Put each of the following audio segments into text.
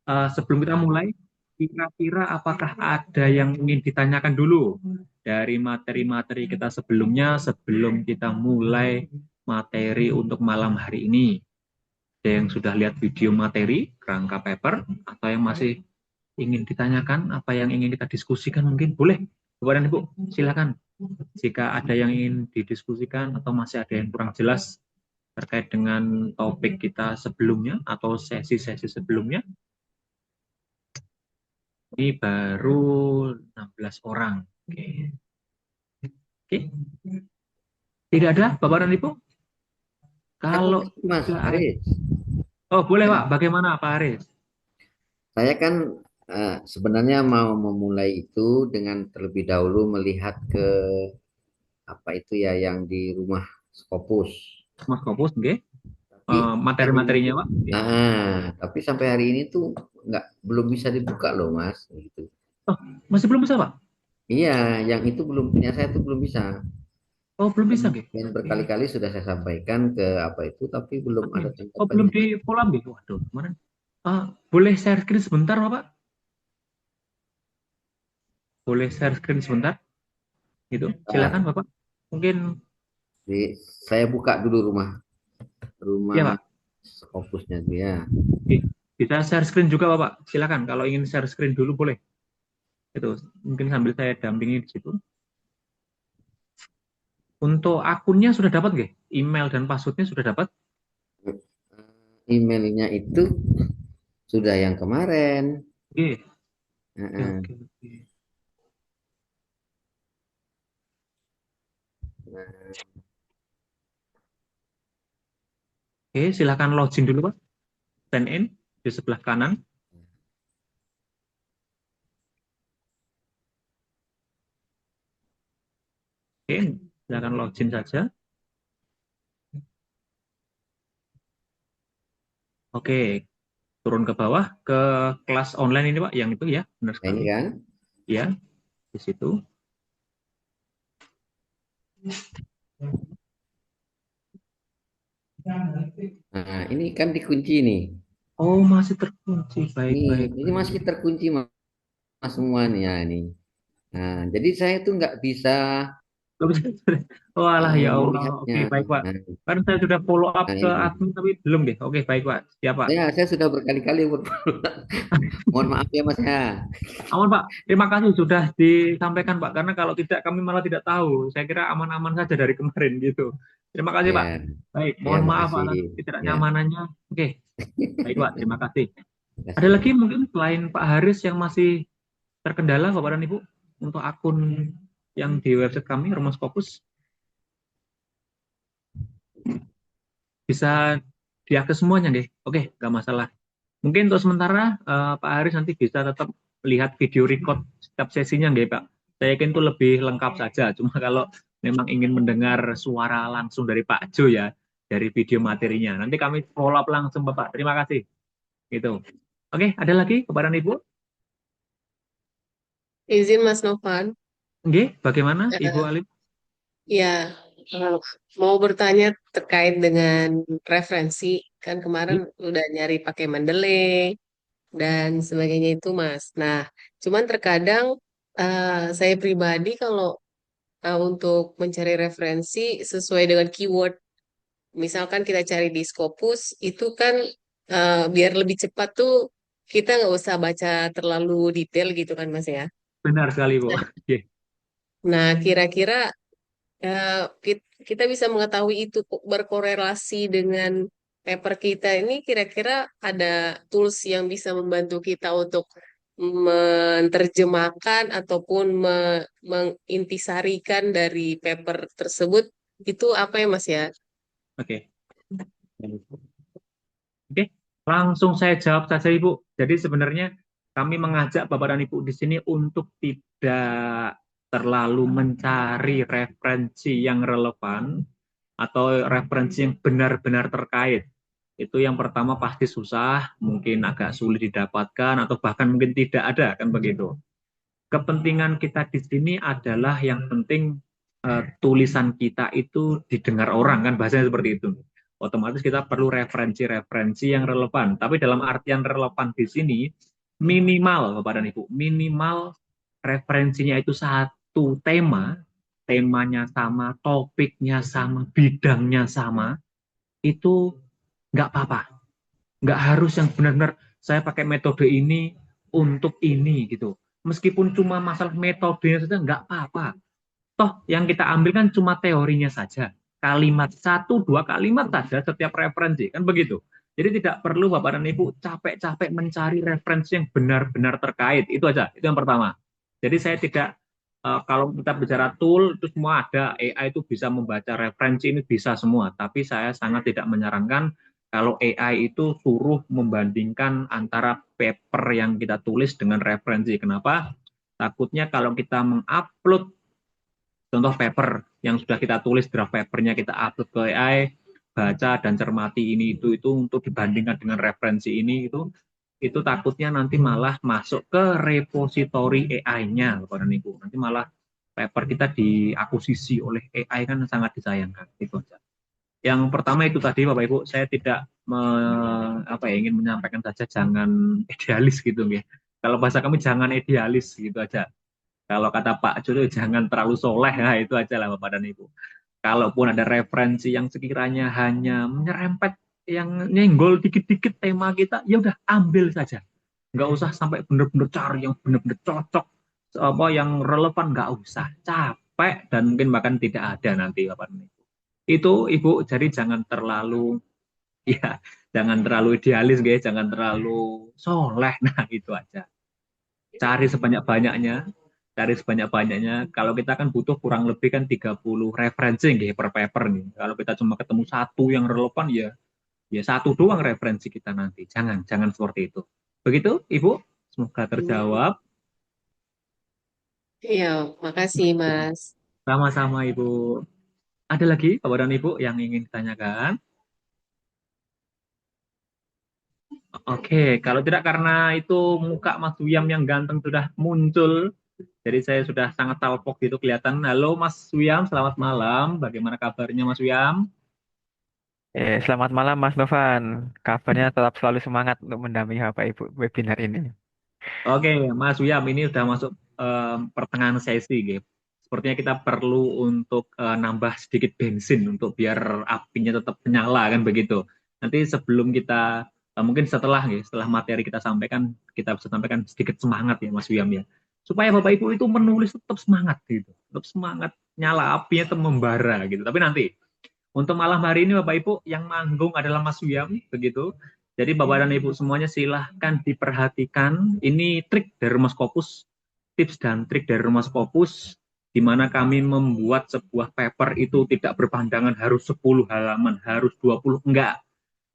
sebelum kita mulai, kira-kira apakah ada yang ingin ditanyakan dulu dari materi-materi kita sebelumnya sebelum kita mulai materi untuk malam hari ini? Ada yang sudah lihat video materi kerangka paper atau yang masih ingin ditanyakan, apa yang ingin kita diskusikan mungkin boleh, Bapak dan Ibu, silakan. Jika ada yang ingin didiskusikan atau masih ada yang kurang jelas terkait dengan topik kita sebelumnya atau sesi-sesi sebelumnya, ini baru 16 orang. Oke. Oke. Tidak ada, Bapak dan Ibu? Aku Kalau Mas tidak ada, Haris, oh boleh Pak, bagaimana Pak Haris? saya kan sebenarnya mau memulai itu dengan terlebih dahulu melihat ke apa itu ya yang di rumah Scopus. Mas Kopus, oke. Tapi hari ini, Materi-materinya Pak? Oke. tapi sampai hari ini tuh belum bisa dibuka loh Mas, gitu. Oh, masih belum bisa Pak? Iya, yang itu belum punya saya tuh belum bisa. Oh, belum Dan, bisa, oke. dan berkali-kali sudah saya sampaikan ke apa itu, tapi belum Oke. ada Oh, belum tanggapannya. di kolam gitu. Waduh, kemarin. Boleh share screen sebentar, Bapak? Boleh share screen sebentar? Gitu. Silakan, Ah, Bapak. Mungkin, saya buka dulu rumah ya, rumah Pak. Scopusnya dia. Oke. Bisa share screen juga, Bapak. Silakan. Kalau ingin share screen dulu, boleh. Itu. Mungkin sambil saya dampingi di situ. Untuk akunnya sudah dapat, nggak? Email dan passwordnya sudah dapat? Emailnya itu sudah yang kemarin. Oke. Oke, Heeh. oke, oke. Nah, Oke, silakan login dulu, Pak. Sign in di sebelah kanan. Oke, silakan login saja. Oke, turun ke bawah ke kelas online ini Pak, yang itu ya, benar ini sekali. kan. Ya, di situ. Nah, ini kan dikunci nih. Oh, masih terkunci. Baik, Nih, baik, ini baik. masih terkunci mas semua nih ya ini. Nah, jadi saya tuh nggak bisa Nggak bisa. Oh alah ya Allah. melihatnya. Oke, baik Pak. Nah, Kan saya sudah follow up nah ke ini. admin tapi belum deh. Oke, baik Pak. Siap Pak. Saya sudah berkali-kali mohon maaf ya mas ya. Aman Pak. Terima kasih sudah disampaikan Pak. Karena kalau tidak kami malah tidak tahu. Saya kira aman-aman saja dari kemarin gitu. Terima kasih Pak. Ya, Baik, ya mohon maaf makasih. atas Ya. ketidaknyamanannya. Oke, baik Pak. Terima kasih. Ada lagi mungkin selain Pak Haris yang masih terkendala Bapak dan Ibu untuk akun yang di website kami Rumah Scopus bisa diakses semuanya deh. Oke, nggak masalah. Mungkin untuk sementara Pak Haris nanti bisa tetap lihat video record setiap sesinya nggih Pak. Saya yakin itu lebih lengkap saja. Cuma kalau memang ingin mendengar suara langsung dari Pak Jo ya dari video materinya. Nanti kami follow up langsung Bapak. Terima kasih. Gitu. Oke, ada lagi kepada Ibu? Izin Mas Novan, Nggih, bagaimana Ibu eh, Alim? ya eh, mau bertanya terkait dengan referensi. Kan kemarin Nggih. udah nyari pakai Mendeley dan sebagainya itu Mas. Nah, cuman terkadang saya pribadi kalau untuk mencari referensi sesuai dengan keyword, misalkan kita cari di Scopus, itu kan biar lebih cepat tuh kita nggak usah baca terlalu detail gitu kan Mas ya. Benar sekali, Bu. Oke. Nah, kira-kira kita bisa mengetahui itu berkorelasi dengan paper kita ini kira-kira ada tools yang bisa membantu kita untuk menerjemahkan ataupun mengintisarikan dari paper tersebut itu apa ya Mas ya? Oke. Oke, langsung saya jawab saja Ibu. Jadi sebenarnya kami mengajak Bapak dan Ibu di sini untuk tidak terlalu mencari referensi yang relevan atau referensi yang benar-benar terkait. Itu yang pertama pasti susah, mungkin agak sulit didapatkan atau bahkan mungkin tidak ada kan begitu. Kepentingan kita di sini adalah yang penting tulisan kita itu didengar orang kan bahasanya seperti itu. otomatis kita perlu referensi-referensi yang relevan. Tapi dalam artian relevan di sini, minimal, Bapak dan Ibu, minimal referensinya itu satu tema, temanya sama, topiknya sama, bidangnya sama, itu nggak apa-apa. Nggak harus yang benar-benar saya pakai metode ini untuk ini gitu. Meskipun cuma masalah metodenya saja nggak apa-apa. Toh yang kita ambil kan cuma teorinya saja. Kalimat satu, dua kalimat saja setiap referensi. Kan begitu. Jadi tidak perlu Bapak dan Ibu capek-capek mencari referensi yang benar-benar terkait. Itu aja. Itu yang pertama. Jadi saya tidak, kalau kita bicara tool, itu semua ada. AI itu bisa membaca referensi, ini bisa semua. Tapi saya sangat tidak menyarankan kalau AI itu suruh membandingkan antara paper yang kita tulis dengan referensi. Kenapa? Takutnya kalau kita mengupload contoh paper yang sudah kita tulis, draft papernya kita upload ke AI, baca dan cermati ini itu untuk dibandingkan dengan referensi ini itu takutnya nanti malah masuk ke repository AI-nya, Bapak dan Ibu. Nanti malah paper kita diakuisisi oleh AI, kan sangat disayangkan. Itu aja. Yang pertama itu tadi Bapak Ibu, saya tidak ingin menyampaikan saja jangan idealis gitu ya. Kalau bahasa kami jangan idealis gitu aja. Kalau kata Pak Jono jangan terlalu soleh, nah itu aja lah Bapak dan Ibu. Kalaupun ada referensi yang sekiranya hanya menyerempet, yang nyenggol dikit-dikit tema kita, ya udah ambil saja. Nggak usah sampai benar-benar cari yang benar-benar cocok, apa yang relevan, nggak usah. Capek dan mungkin bahkan tidak ada nanti Bapak dan Ibu. Itu Ibu, jadi jangan terlalu, ya, jangan terlalu idealis, guys, jangan terlalu soleh. Nah itu aja. Cari sebanyak-banyaknya, Kalau kita kan butuh kurang lebih kan 30 referensi nih per paper nih. Kalau kita cuma ketemu satu yang relevan, ya satu doang referensi kita nanti. Jangan seperti itu. Begitu, Ibu? Semoga terjawab. Iya, makasih Mas. Sama-sama, Ibu. Ada lagi Bapak dan Ibu yang ingin ditanyakan? Oke, kalau tidak karena itu muka Mas Wiyam yang ganteng sudah muncul, jadi saya sudah sangat talpok gitu kelihatan. Halo Mas Wiyam, selamat malam. Bagaimana kabarnya Mas Wiyam? Selamat malam Mas Novan. Kabarnya tetap selalu semangat untuk mendampingi Bapak Ibu webinar ini. Oke, Mas Wiyam, ini sudah masuk pertengahan sesi, gitu. Sepertinya kita perlu untuk nambah sedikit bensin untuk biar apinya tetap menyala kan begitu. Nanti sebelum kita mungkin setelah materi kita sampaikan, kita bisa sampaikan sedikit semangat ya Mas Wiyam ya. Supaya Bapak Ibu itu menulis tetap semangat gitu. Tetap semangat, nyala apinya tetap membara gitu. Tapi nanti untuk malam hari ini Bapak Ibu yang manggung adalah Mas Wiyam begitu. Jadi Bapak dan Ibu semuanya silahkan diperhatikan. Ini trik dari Rumah Scopus, tips dan trik dari Rumah Scopus, di mana kami membuat sebuah paper itu tidak berpandangan harus 10 halaman, harus 20, enggak.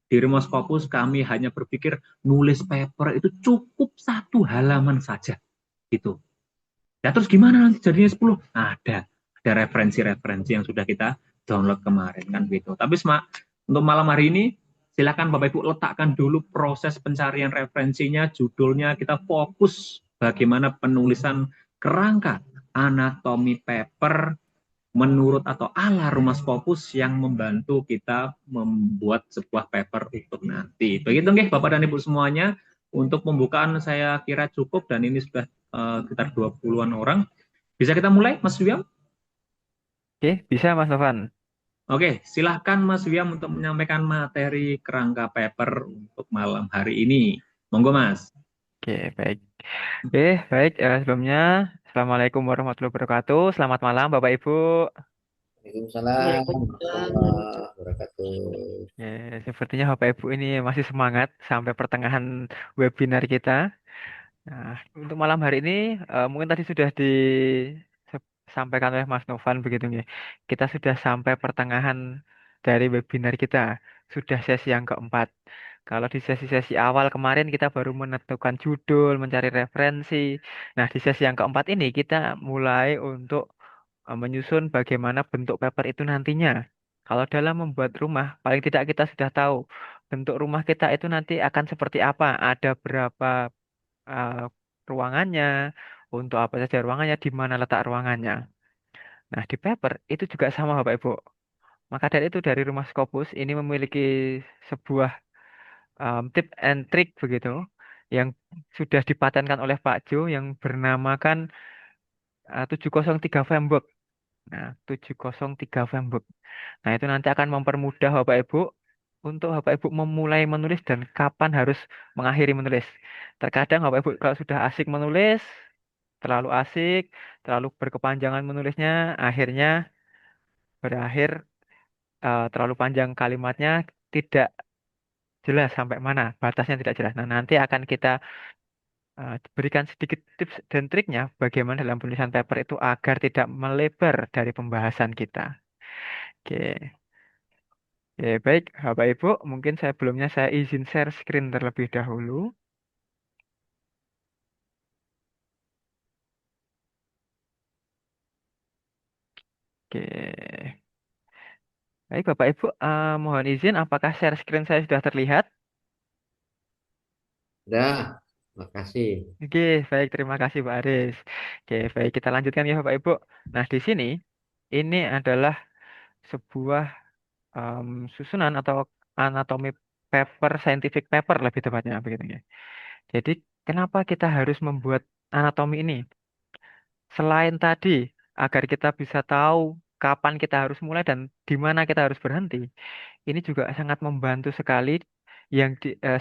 Di Rumah Scopus kami hanya berpikir nulis paper itu cukup satu halaman saja. Gitu. Ya terus gimana nanti jadinya 10? Ada referensi-referensi yang sudah kita download kemarin kan gitu. Tapi untuk malam hari ini silakan Bapak Ibu letakkan dulu proses pencarian referensinya, judulnya, kita fokus bagaimana penulisan kerangka anatomi paper menurut atau ala Rumah Scopus yang membantu kita membuat sebuah paper untuk nanti. Begitu nggih Bapak dan Ibu semuanya. Untuk pembukaan saya kira cukup dan ini sudah sekitar 20-an orang. Bisa kita mulai Mas Wiam? Oke, bisa Mas Novan. Oke, silahkan Mas Wiam untuk menyampaikan materi kerangka paper untuk malam hari ini. Monggo Mas. Oke, baik. Baik. Sebelumnya, Assalamualaikum warahmatullahi wabarakatuh. Selamat malam Bapak Ibu. Waalaikumsalam Waalaikumsalam. warahmatullahi wabarakatuh. Sepertinya Bapak Ibu ini masih semangat sampai pertengahan webinar kita. Nah, untuk malam hari ini mungkin tadi sudah disampaikan oleh Mas Novan begitu ya. Kita sudah sampai pertengahan dari webinar kita. Sudah sesi yang keempat. Kalau di sesi-sesi awal kemarin kita baru menentukan judul, mencari referensi. Nah, di sesi yang keempat ini kita mulai untuk menyusun bagaimana bentuk paper itu nantinya. Kalau dalam membuat rumah, paling tidak kita sudah tahu bentuk rumah kita itu nanti akan seperti apa. Ada berapa eh, ruangannya, untuk apa saja ruangannya, di mana letak ruangannya. Nah, di paper itu juga sama Bapak Ibu. Maka dari itu dari Rumah Scopus ini memiliki sebuah tip and trick begitu yang sudah dipatenkan oleh Pak Jo yang bernamakan 703 framework. Nah, 703 framework. Nah, itu nanti akan mempermudah Bapak Ibu untuk Bapak Ibu memulai menulis dan kapan harus mengakhiri menulis. Terkadang Bapak Ibu kalau sudah asik menulis, terlalu asik, terlalu berkepanjangan menulisnya, akhirnya berakhir terlalu panjang kalimatnya, tidak jelas sampai mana, batasnya tidak jelas. Nah, nanti akan kita berikan sedikit tips dan triknya bagaimana dalam penulisan paper itu agar tidak melebar dari pembahasan kita. Oke. Oke, baik, Bapak Ibu, mungkin sebelumnya saya izin share screen terlebih dahulu. Oke, baik Bapak Ibu, mohon izin apakah share screen saya sudah terlihat? Udah, makasih. Oke, baik, terima kasih Pak Aris. Oke, baik, kita lanjutkan ya Bapak Ibu. Nah, di sini ini adalah sebuah em, susunan atau anatomi paper, scientific paper lebih tepatnya begitu ya. Jadi, kenapa kita harus membuat anatomi ini? Selain tadi, agar kita bisa tahu kapan kita harus mulai dan di mana kita harus berhenti, ini juga sangat membantu sekali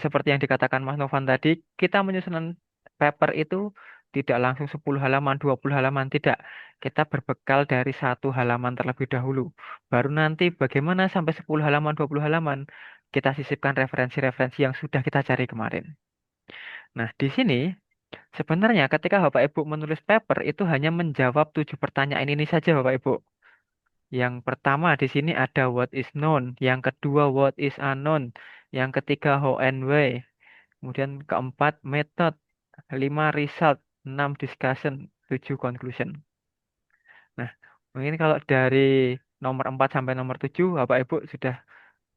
seperti yang dikatakan Mas Novan tadi, kita menyusun paper itu tidak langsung 10 halaman, 20 halaman, tidak. Kita berbekal dari 1 halaman terlebih dahulu. Baru nanti bagaimana sampai 10 halaman, 20 halaman, kita sisipkan referensi-referensi yang sudah kita cari kemarin. Nah, di sini sebenarnya ketika Bapak Ibu menulis paper itu hanya menjawab 7 pertanyaan ini saja Bapak Ibu. Yang pertama di sini ada what is known, yang kedua what is unknown, yang ketiga how and why, kemudian keempat method, 5 result, 6 discussion, 7 conclusion. Nah, mungkin kalau dari nomor 4 sampai nomor 7 Bapak Ibu sudah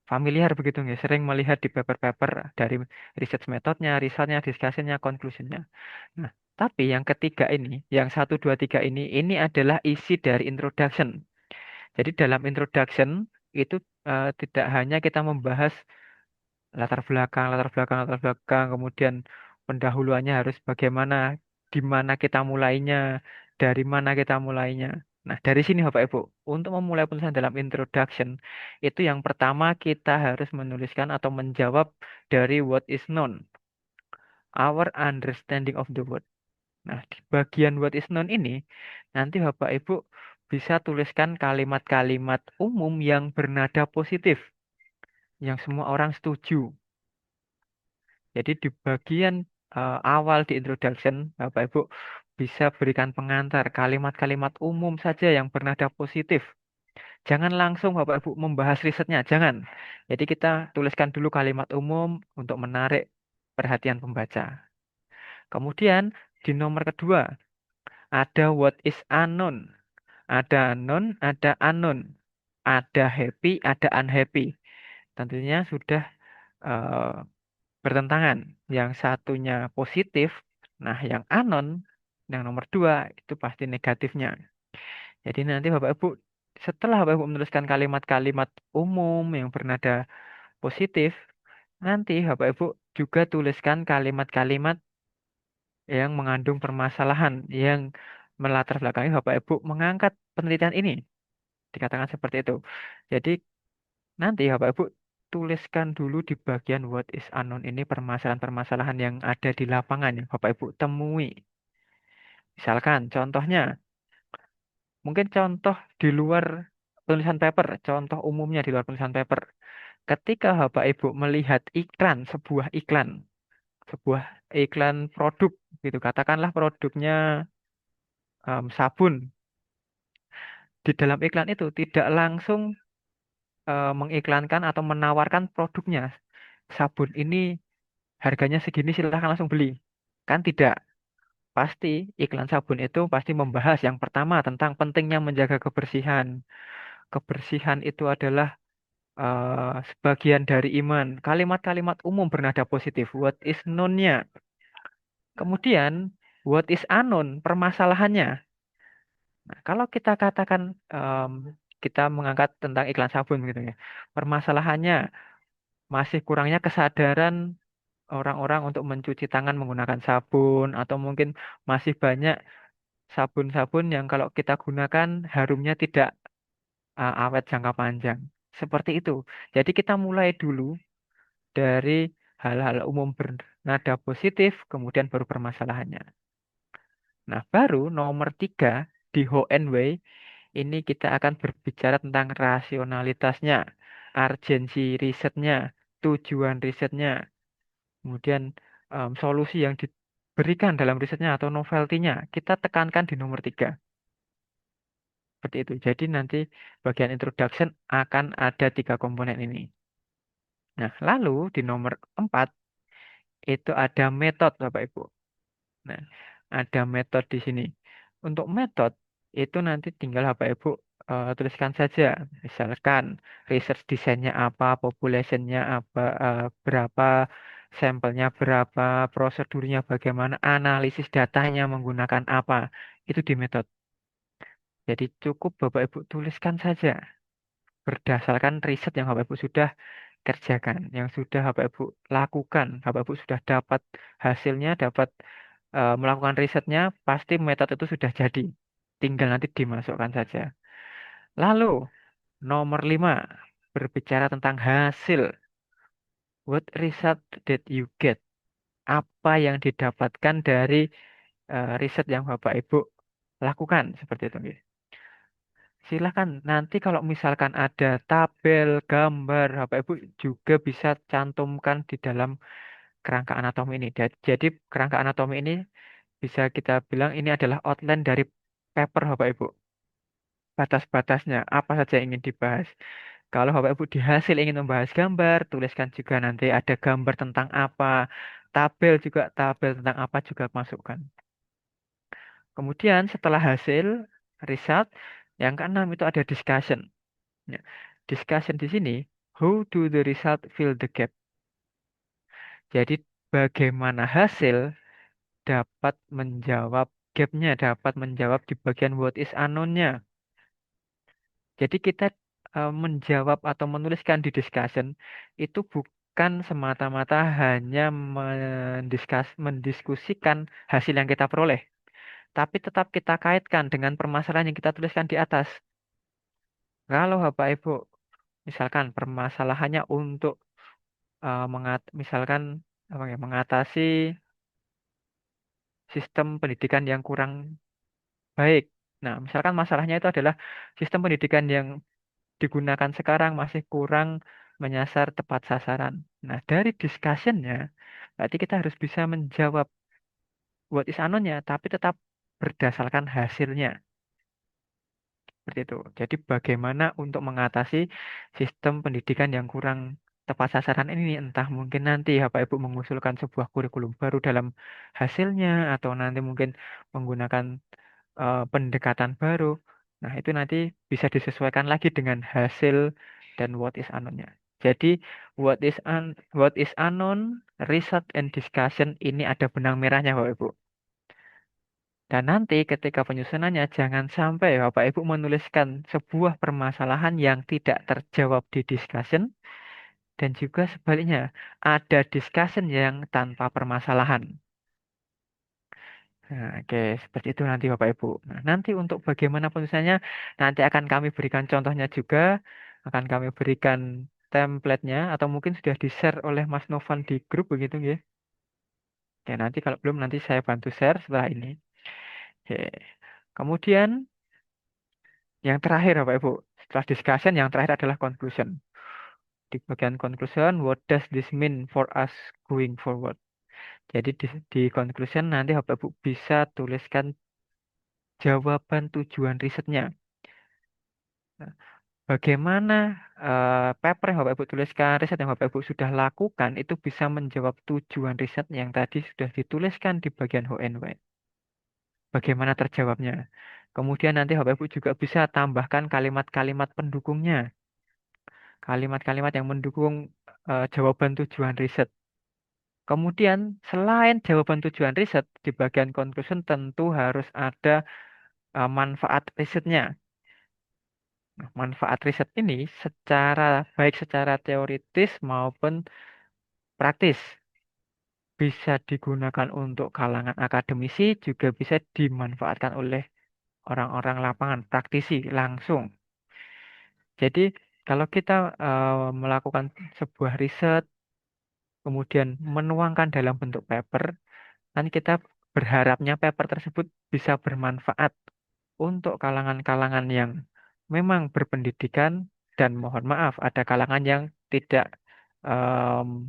familiar begitu ya, sering melihat di paper-paper dari research methodnya, resultnya, discussionnya, conclusionnya. Nah, tapi yang ketiga ini, yang 1, 2, 3 ini adalah isi dari introduction. Jadi dalam introduction itu tidak hanya kita membahas latar belakang, kemudian pendahuluannya harus bagaimana, di mana kita mulainya, dari mana kita mulainya. Nah, dari sini Bapak Ibu, untuk memulai penulisan dalam introduction, itu yang pertama kita harus menuliskan atau menjawab dari what is known, our understanding of the word. Nah, di bagian what is known ini, nanti Bapak Ibu bisa tuliskan kalimat-kalimat umum yang bernada positif, yang semua orang setuju. Jadi di bagian awal di introduction, Bapak Ibu bisa berikan pengantar kalimat-kalimat umum saja yang bernada positif. Jangan langsung Bapak Ibu membahas risetnya, jangan. Jadi kita tuliskan dulu kalimat umum untuk menarik perhatian pembaca. Kemudian di nomor kedua, ada what is unknown. Ada known, ada unknown. Ada happy, ada unhappy. Tentunya sudah eh, bertentangan. Yang satunya positif, nah yang unknown, yang nomor 2 itu pasti negatifnya. Jadi nanti Bapak Ibu, setelah Bapak Ibu menuliskan kalimat-kalimat umum yang bernada positif, nanti Bapak Ibu juga tuliskan kalimat-kalimat yang mengandung permasalahan yang melatar belakangi Bapak Ibu mengangkat penelitian ini. Dikatakan seperti itu. Jadi nanti Bapak Ibu tuliskan dulu di bagian what is unknown ini permasalahan-permasalahan yang ada di lapangan yang Bapak Ibu temui. Misalkan contohnya, mungkin contoh di luar tulisan paper, contoh umumnya di luar tulisan paper. Ketika Bapak Ibu melihat iklan, sebuah iklan produk gitu, katakanlah produknya sabun. Di dalam iklan itu tidak langsung mengiklankan atau menawarkan produknya. Sabun ini harganya segini silahkan langsung beli. Kan tidak. Pasti iklan sabun itu pasti membahas yang pertama tentang pentingnya menjaga kebersihan. Kebersihan itu adalah sebagian dari iman. Kalimat-kalimat umum bernada positif. What is known-nya. Kemudian, what is unknown, permasalahannya. Nah, kalau kita katakan kita mengangkat tentang iklan sabun gitu ya. Permasalahannya masih kurangnya kesadaran orang-orang untuk mencuci tangan menggunakan sabun atau mungkin masih banyak sabun-sabun yang kalau kita gunakan harumnya tidak awet jangka panjang. Seperti itu. Jadi kita mulai dulu dari hal-hal umum bernada positif, kemudian baru permasalahannya. Nah, baru nomor 3 di How and Way ini kita akan berbicara tentang rasionalitasnya, urgensi risetnya, tujuan risetnya, kemudian solusi yang diberikan dalam risetnya atau novelty-nya. Kita tekankan di nomor 3. Seperti itu. Jadi nanti bagian introduction akan ada 3 komponen ini. Nah, lalu di nomor 4 itu ada metode, Bapak Ibu. Nah, ada metode di sini. Untuk metode itu nanti tinggal Bapak Ibu tuliskan saja. Misalkan research desainnya apa, populationnya apa, berapa, sampelnya berapa, prosedurnya bagaimana, analisis datanya menggunakan apa. Itu di metode. Jadi cukup Bapak Ibu tuliskan saja berdasarkan riset yang Bapak Ibu sudah kerjakan, yang sudah Bapak Ibu lakukan, Bapak Ibu sudah dapat hasilnya, dapat melakukan risetnya, pasti metode itu sudah jadi. Tinggal nanti dimasukkan saja. Lalu, nomor 5, berbicara tentang hasil. What result did you get? Apa yang didapatkan dari riset yang Bapak Ibu lakukan, seperti itu. Nggih. Silakan nanti kalau misalkan ada tabel, gambar, Bapak Ibu juga bisa cantumkan di dalam kerangka anatomi ini. Jadi kerangka anatomi ini bisa kita bilang ini adalah outline dari paper Bapak Ibu. Batas-batasnya, apa saja yang ingin dibahas. Kalau Bapak Ibu di hasil ingin membahas gambar, tuliskan juga nanti ada gambar tentang apa. Tabel juga, tabel tentang apa juga masukkan. Kemudian setelah hasil, result, yang keenam itu ada discussion. Ya. Discussion di sini, how do the result fill the gap? Jadi bagaimana hasil dapat menjawab gapnya, dapat menjawab di bagian what is unknown-nya. Jadi kita menjawab atau menuliskan di discussion itu bukan semata-mata hanya mendiskusikan hasil yang kita peroleh, tapi tetap kita kaitkan dengan permasalahan yang kita tuliskan di atas. Kalau Bapak Ibu misalkan permasalahannya untuk misalkan apa ya, mengatasi sistem pendidikan yang kurang baik. Nah, misalkan masalahnya itu adalah sistem pendidikan yang digunakan sekarang masih kurang menyasar tepat sasaran. Nah, dari discussion-nya, berarti kita harus bisa menjawab what is unknown-nya, tapi tetap berdasarkan hasilnya. Seperti itu. Jadi bagaimana untuk mengatasi sistem pendidikan yang kurang tepat sasaran ini, entah mungkin nanti Bapak Ibu mengusulkan sebuah kurikulum baru dalam hasilnya, atau nanti mungkin menggunakan pendekatan baru. Nah, itu nanti bisa disesuaikan lagi dengan hasil dan what is unknown-nya. Jadi, what is unknown, research and discussion ini ada benang merahnya, Bapak Ibu. Dan nanti ketika penyusunannya jangan sampai Bapak Ibu menuliskan sebuah permasalahan yang tidak terjawab di discussion dan juga sebaliknya ada discussion yang tanpa permasalahan. Nah, oke, seperti itu nanti Bapak Ibu. Nah, nanti untuk bagaimana penulisannya, nanti akan kami berikan contohnya juga, akan kami berikan template-nya, atau mungkin sudah di-share oleh Mas Novan di grup begitu ya. Oke, nanti kalau belum, nanti saya bantu share setelah ini. Oke. Kemudian, yang terakhir Bapak Ibu, setelah discussion, yang terakhir adalah conclusion. Di bagian conclusion, what does this mean for us going forward? Jadi di conclusion nanti Bapak Ibu bisa tuliskan jawaban tujuan risetnya. Nah, bagaimana paper yang Bapak Ibu tuliskan, riset yang Bapak Ibu sudah lakukan itu bisa menjawab tujuan riset yang tadi sudah dituliskan di bagian how and why. Bagaimana terjawabnya. Kemudian nanti Bapak Ibu juga bisa tambahkan kalimat-kalimat pendukungnya. Kalimat-kalimat yang mendukung jawaban tujuan riset. Kemudian selain jawaban tujuan riset, di bagian conclusion tentu harus ada manfaat risetnya. Nah, manfaat riset ini baik secara teoritis maupun praktis bisa digunakan untuk kalangan akademisi, juga bisa dimanfaatkan oleh orang-orang lapangan, praktisi langsung. Jadi kalau kita melakukan sebuah riset, kemudian menuangkan dalam bentuk paper, nanti kita berharapnya paper tersebut bisa bermanfaat untuk kalangan-kalangan yang memang berpendidikan, dan mohon maaf, ada kalangan yang tidak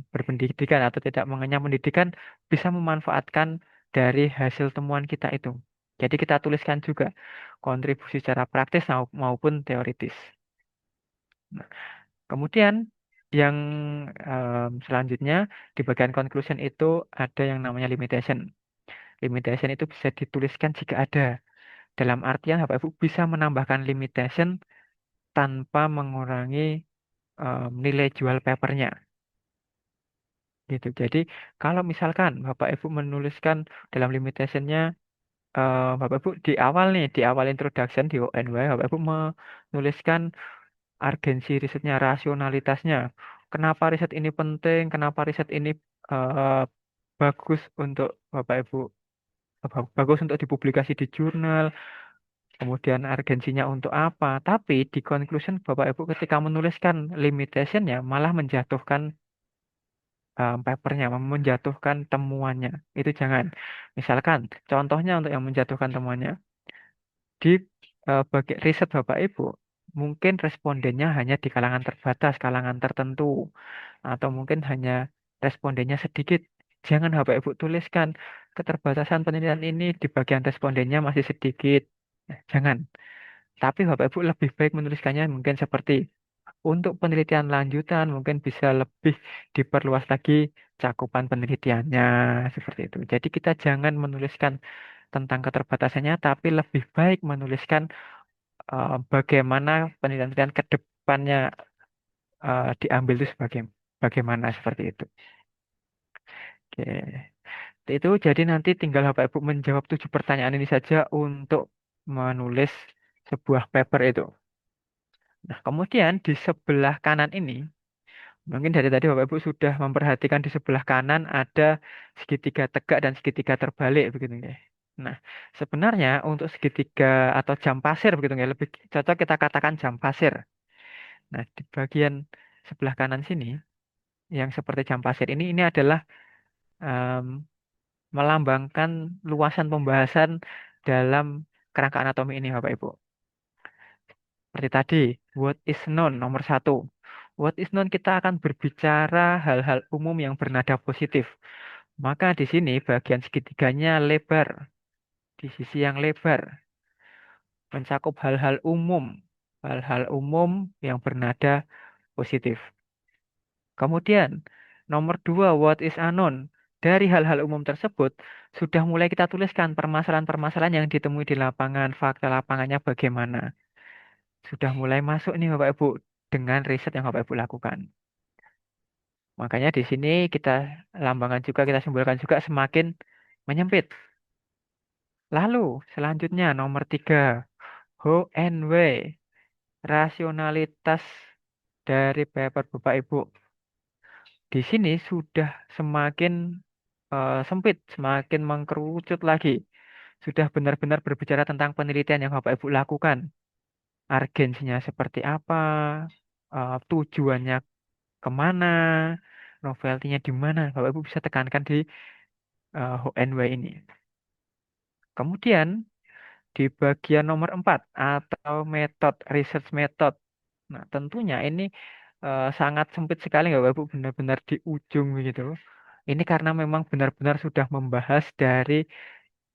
berpendidikan atau tidak mengenyam pendidikan, bisa memanfaatkan dari hasil temuan kita itu. Jadi kita tuliskan juga kontribusi secara praktis maupun teoritis. Nah, kemudian yang selanjutnya di bagian conclusion itu ada yang namanya limitation. Limitation itu bisa dituliskan jika ada. Dalam artian Bapak Ibu bisa menambahkan limitation tanpa mengurangi nilai jual papernya. Gitu. Jadi kalau misalkan Bapak Ibu menuliskan dalam limitationnya, Bapak Ibu di awal introduction di ONY, Bapak Ibu menuliskan urgensi risetnya, rasionalitasnya. Kenapa riset ini penting? Kenapa riset ini eh, bagus untuk Bapak Ibu, bagus untuk dipublikasi di jurnal. Kemudian urgensinya untuk apa? Tapi di conclusion Bapak Ibu ketika menuliskan limitationnya malah menjatuhkan papernya, menjatuhkan temuannya. Itu jangan. Misalkan contohnya untuk yang menjatuhkan temuannya di bagi riset Bapak Ibu, mungkin respondennya hanya di kalangan terbatas, kalangan tertentu, atau mungkin hanya respondennya sedikit. Jangan Bapak Ibu tuliskan keterbatasan penelitian ini di bagian respondennya masih sedikit. Jangan. Tapi Bapak Ibu lebih baik menuliskannya mungkin seperti untuk penelitian lanjutan mungkin bisa lebih diperluas lagi cakupan penelitiannya seperti itu. Jadi kita jangan menuliskan tentang keterbatasannya, tapi lebih baik menuliskan bagaimana penelitian ke depannya diambil itu sebagai bagaimana seperti itu. Oke. Itu jadi nanti tinggal Bapak Ibu menjawab 7 pertanyaan ini saja untuk menulis sebuah paper itu. Nah, kemudian di sebelah kanan ini, mungkin dari tadi Bapak Ibu sudah memperhatikan di sebelah kanan ada segitiga tegak dan segitiga terbalik begitu ya. Nah, sebenarnya untuk segitiga atau jam pasir begitu ya, lebih cocok kita katakan jam pasir. Nah, di bagian sebelah kanan sini yang seperti jam pasir ini adalah em, melambangkan luasan pembahasan dalam kerangka anatomi ini Bapak Ibu. Seperti tadi, what is known nomor 1. What is known kita akan berbicara hal-hal umum yang bernada positif. Maka di sini bagian segitiganya lebar, di sisi yang lebar, mencakup hal-hal umum yang bernada positif. Kemudian, nomor 2, what is unknown. Dari hal-hal umum tersebut, sudah mulai kita tuliskan permasalahan-permasalahan yang ditemui di lapangan, fakta lapangannya bagaimana. Sudah mulai masuk nih Bapak Ibu dengan riset yang Bapak Ibu lakukan. Makanya di sini kita lambangkan juga, kita simbolkan juga semakin menyempit. Lalu selanjutnya nomor 3, how and why, rasionalitas dari paper Bapak Ibu. Di sini sudah semakin sempit, semakin mengkerucut lagi. Sudah benar-benar berbicara tentang penelitian yang Bapak Ibu lakukan. Urgensinya seperti apa, tujuannya kemana, novelty-nya di mana. Bapak Ibu bisa tekankan di HNW ini. Kemudian di bagian nomor 4 atau metode, research method. Nah, tentunya ini sangat sempit sekali nggak Bapak Ibu, benar-benar di ujung begitu. Ini karena memang benar-benar sudah membahas dari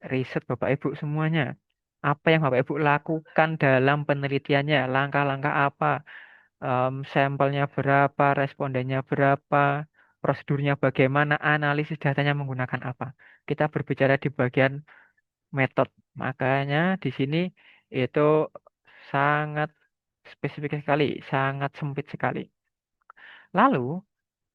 riset Bapak Ibu semuanya. Apa yang Bapak Ibu lakukan dalam penelitiannya, langkah-langkah apa, sampelnya berapa, respondennya berapa, prosedurnya bagaimana, analisis datanya menggunakan apa. Kita berbicara di bagian metode. Makanya di sini itu sangat spesifik sekali, sangat sempit sekali. Lalu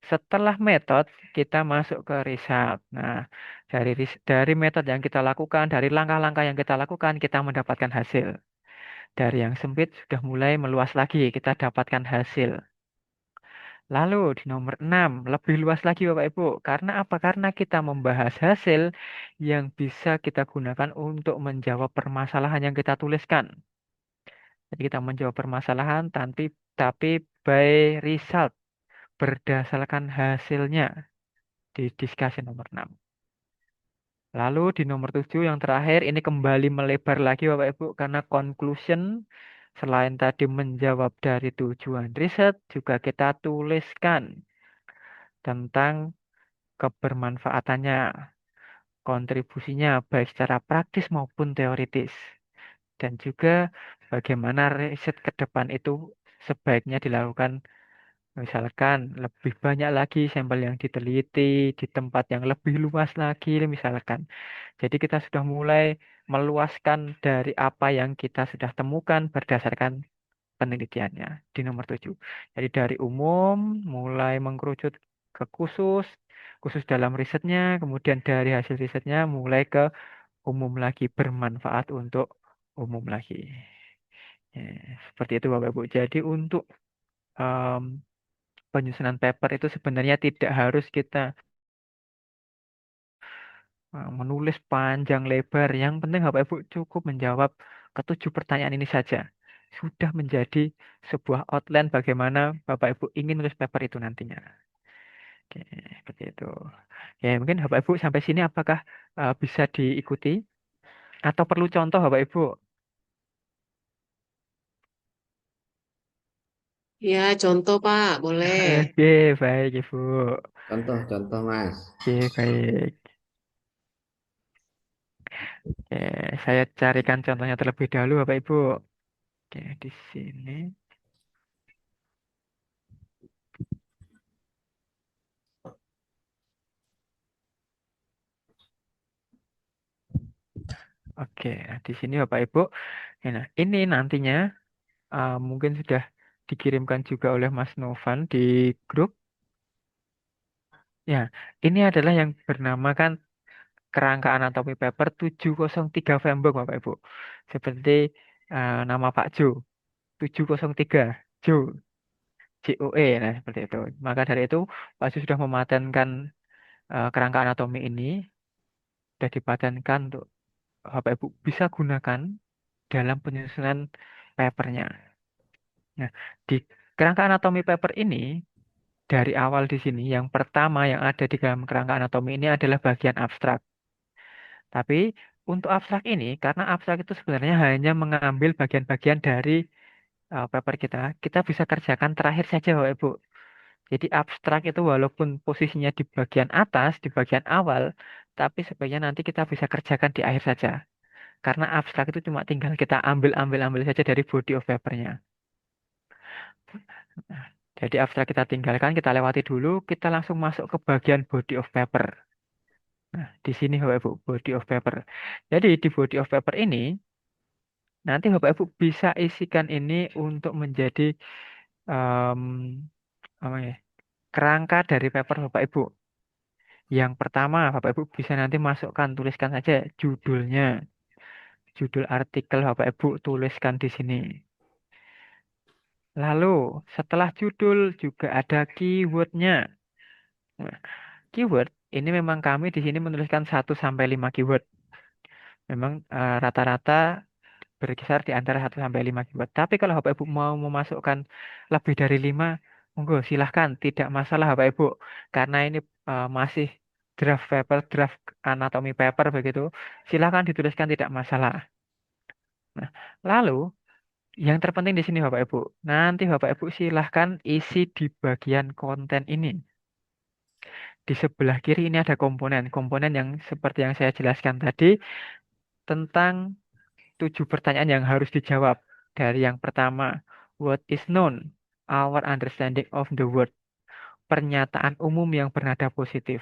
setelah metode kita masuk ke riset. Nah, dari metode yang kita lakukan, dari langkah-langkah yang kita lakukan, kita mendapatkan hasil. Dari yang sempit sudah mulai meluas lagi, kita dapatkan hasil. Lalu di nomor 6 lebih luas lagi Bapak Ibu. Karena apa? Karena kita membahas hasil yang bisa kita gunakan untuk menjawab permasalahan yang kita tuliskan. Jadi kita menjawab permasalahan tapi by result, berdasarkan hasilnya di diskusi nomor 6. Lalu di nomor 7 yang terakhir ini kembali melebar lagi Bapak Ibu karena conclusion selain tadi menjawab dari tujuan riset juga kita tuliskan tentang kebermanfaatannya, kontribusinya baik secara praktis maupun teoritis. Dan juga bagaimana riset ke depan itu sebaiknya dilakukan. Misalkan lebih banyak lagi sampel yang diteliti di tempat yang lebih luas lagi, misalkan. Jadi kita sudah mulai meluaskan dari apa yang kita sudah temukan berdasarkan penelitiannya di nomor 7. Jadi dari umum mulai mengkerucut ke khusus, khusus dalam risetnya, kemudian dari hasil risetnya mulai ke umum lagi, bermanfaat untuk umum lagi. Ya, seperti itu Bapak Ibu. Jadi untuk em, penyusunan paper itu sebenarnya tidak harus kita menulis panjang lebar. Yang penting Bapak Ibu cukup menjawab ketujuh pertanyaan ini saja. Sudah menjadi sebuah outline bagaimana Bapak Ibu ingin menulis paper itu nantinya. Oke, seperti itu. Ya, mungkin Bapak Ibu sampai sini apakah bisa diikuti atau perlu contoh Bapak Ibu? Ya, contoh Pak, boleh. Oke, baik Ibu. Contoh-contoh Mas. Oke, baik. Oke, saya carikan contohnya terlebih dahulu Bapak Ibu. Oke, di sini. Oke, nah di sini Bapak Ibu. Nah, ini nantinya mungkin sudah dikirimkan juga oleh Mas Novan di grup. Ya, ini adalah yang bernamakan kerangka anatomi paper 703 Fembok Bapak Ibu. Seperti nama Pak Jo, 703 Jo, JOE. Nah, seperti itu. Maka dari itu, Pak Jo sudah mematenkan kerangka anatomi ini, sudah dipatenkan untuk Bapak Ibu bisa gunakan dalam penyusunan papernya. Nah, di kerangka anatomi paper ini dari awal di sini yang pertama yang ada di dalam kerangka anatomi ini adalah bagian abstrak. Tapi untuk abstrak ini karena abstrak itu sebenarnya hanya mengambil bagian-bagian dari paper kita, kita bisa kerjakan terakhir saja Bapak Ibu. Jadi abstrak itu walaupun posisinya di bagian atas, di bagian awal, tapi sebaiknya nanti kita bisa kerjakan di akhir saja. Karena abstrak itu cuma tinggal kita ambil saja dari body of papernya. Nah, jadi abstrak kita tinggalkan, kita lewati dulu, kita langsung masuk ke bagian body of paper. Nah, di sini Bapak Ibu, body of paper. Jadi di body of paper ini, nanti Bapak Ibu bisa isikan ini untuk menjadi em, apa ya, kerangka dari paper Bapak Ibu. Yang pertama, Bapak Ibu bisa nanti masukkan, tuliskan saja judulnya. Judul artikel Bapak Ibu tuliskan di sini. Lalu, setelah judul juga ada keywordnya. Nah, keyword ini memang kami di sini menuliskan 1 sampai 5 keyword. Memang rata-rata berkisar di antara 1 sampai 5 keyword. Tapi kalau Bapak Ibu mau memasukkan lebih dari 5, monggo silahkan, tidak masalah Bapak Ibu. Karena ini masih draft paper, draft anatomi paper begitu. Silahkan dituliskan tidak masalah. Nah, lalu yang terpenting di sini Bapak Ibu. Nanti Bapak Ibu silahkan isi di bagian konten ini. Di sebelah kiri ini ada komponen. Komponen yang seperti yang saya jelaskan tadi tentang 7 pertanyaan yang harus dijawab. Dari yang pertama, what is known? Our understanding of the word. Pernyataan umum yang bernada positif.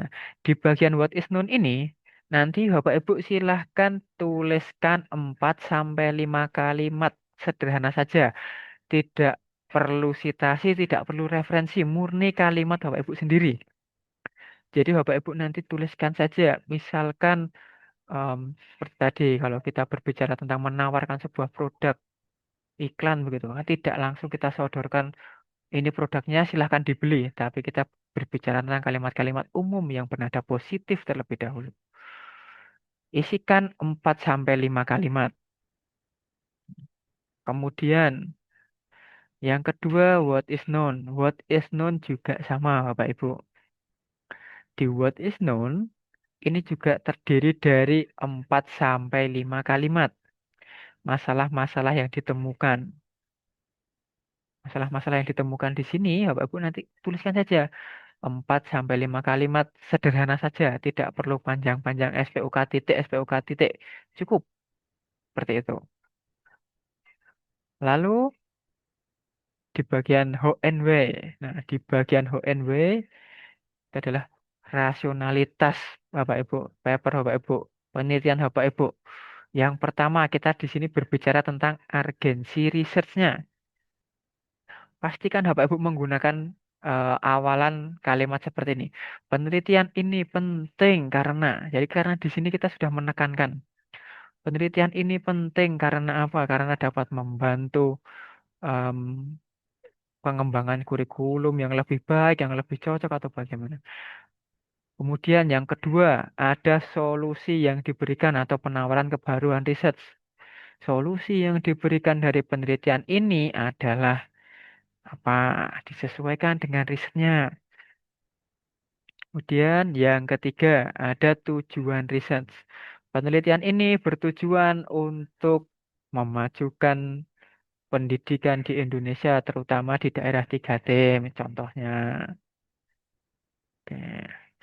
Nah, di bagian what is known ini, nanti Bapak Ibu silahkan tuliskan 4 sampai 5 kalimat. Sederhana saja. Tidak perlu citasi, tidak perlu referensi. Murni kalimat Bapak Ibu sendiri. Jadi Bapak Ibu nanti tuliskan saja. Misalkan seperti tadi kalau kita berbicara tentang menawarkan sebuah produk iklan begitu kan tidak langsung kita sodorkan ini produknya silahkan dibeli, tapi kita berbicara tentang kalimat-kalimat umum yang bernada positif terlebih dahulu. Isikan 4 sampai 5 kalimat. Kemudian yang kedua, what is known. What is known juga sama, Bapak Ibu. Di what is known, ini juga terdiri dari 4 sampai 5 kalimat. Masalah-masalah yang ditemukan. Masalah-masalah yang ditemukan di sini, Bapak Ibu nanti tuliskan saja 4 sampai 5 kalimat sederhana saja, tidak perlu panjang-panjang SPOK titik, SPOK titik. Cukup seperti itu. Lalu di bagian how and why. Nah, di bagian how and why itu adalah rasionalitas Bapak Ibu, paper Bapak Ibu, penelitian Bapak Ibu. Yang pertama kita di sini berbicara tentang urgensi research-nya. Pastikan Bapak Ibu menggunakan awalan kalimat seperti ini. Penelitian ini penting karena, jadi karena di sini kita sudah menekankan. Penelitian ini penting karena apa? Karena dapat membantu em, pengembangan kurikulum yang lebih baik, yang lebih cocok atau bagaimana. Kemudian yang kedua, ada solusi yang diberikan atau penawaran kebaruan riset. Solusi yang diberikan dari penelitian ini adalah apa? Disesuaikan dengan risetnya. Kemudian yang ketiga, ada tujuan riset. Penelitian ini bertujuan untuk memajukan pendidikan di Indonesia, terutama di daerah 3T, contohnya. Oke,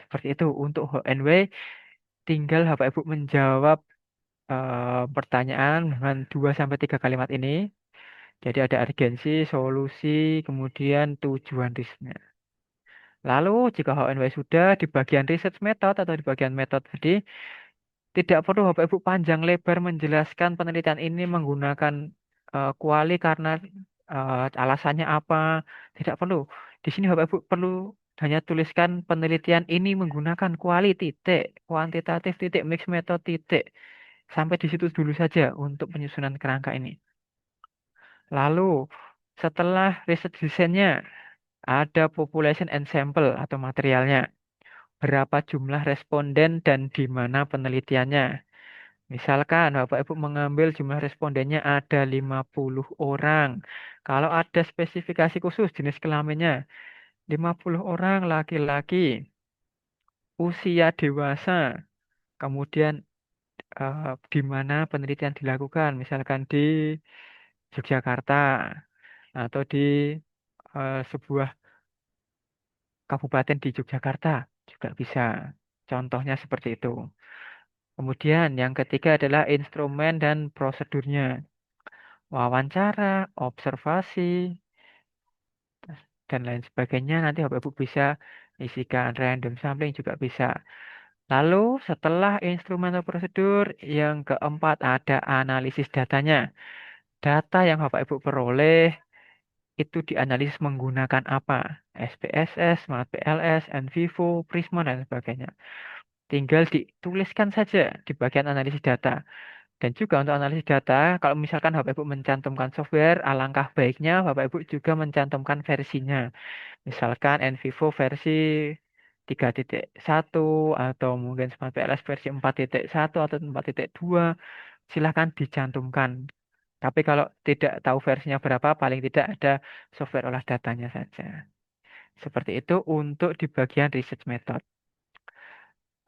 seperti itu. Untuk HNW, tinggal Bapak Ibu menjawab pertanyaan dengan 2 sampai 3 kalimat ini. Jadi ada urgensi, solusi, kemudian tujuan risetnya. Lalu jika HNW sudah di bagian research method atau di bagian metode tadi, tidak perlu Bapak Ibu panjang lebar menjelaskan penelitian ini menggunakan kuali karena alasannya apa. Tidak perlu. Di sini Bapak Ibu perlu hanya tuliskan penelitian ini menggunakan kuali titik, kuantitatif titik, mix method titik. Sampai di situ dulu saja untuk penyusunan kerangka ini. Lalu setelah riset desainnya ada population and sample atau materialnya. Berapa jumlah responden dan di mana penelitiannya. Misalkan Bapak Ibu mengambil jumlah respondennya ada 50 orang. Kalau ada spesifikasi khusus jenis kelaminnya, 50 orang laki-laki, usia dewasa, kemudian di mana penelitian dilakukan, misalkan di Yogyakarta atau di sebuah kabupaten di Yogyakarta juga bisa. Contohnya seperti itu. Kemudian yang ketiga adalah instrumen dan prosedurnya. Wawancara, observasi, dan lain sebagainya. Nanti Bapak Ibu bisa isikan random sampling juga bisa. Lalu setelah instrumen atau prosedur, yang keempat ada analisis datanya. Data yang Bapak Ibu peroleh itu dianalisis menggunakan apa? SPSS, Smart PLS, NVivo, Prisma, dan sebagainya. Tinggal dituliskan saja di bagian analisis data. Dan juga untuk analisis data, kalau misalkan Bapak Ibu mencantumkan software, alangkah baiknya Bapak Ibu juga mencantumkan versinya. Misalkan NVivo versi 3.1 atau mungkin Smart PLS versi 4.1 atau 4.2, silahkan dicantumkan. Tapi kalau tidak tahu versinya berapa, paling tidak ada software olah datanya saja. Seperti itu untuk di bagian research method.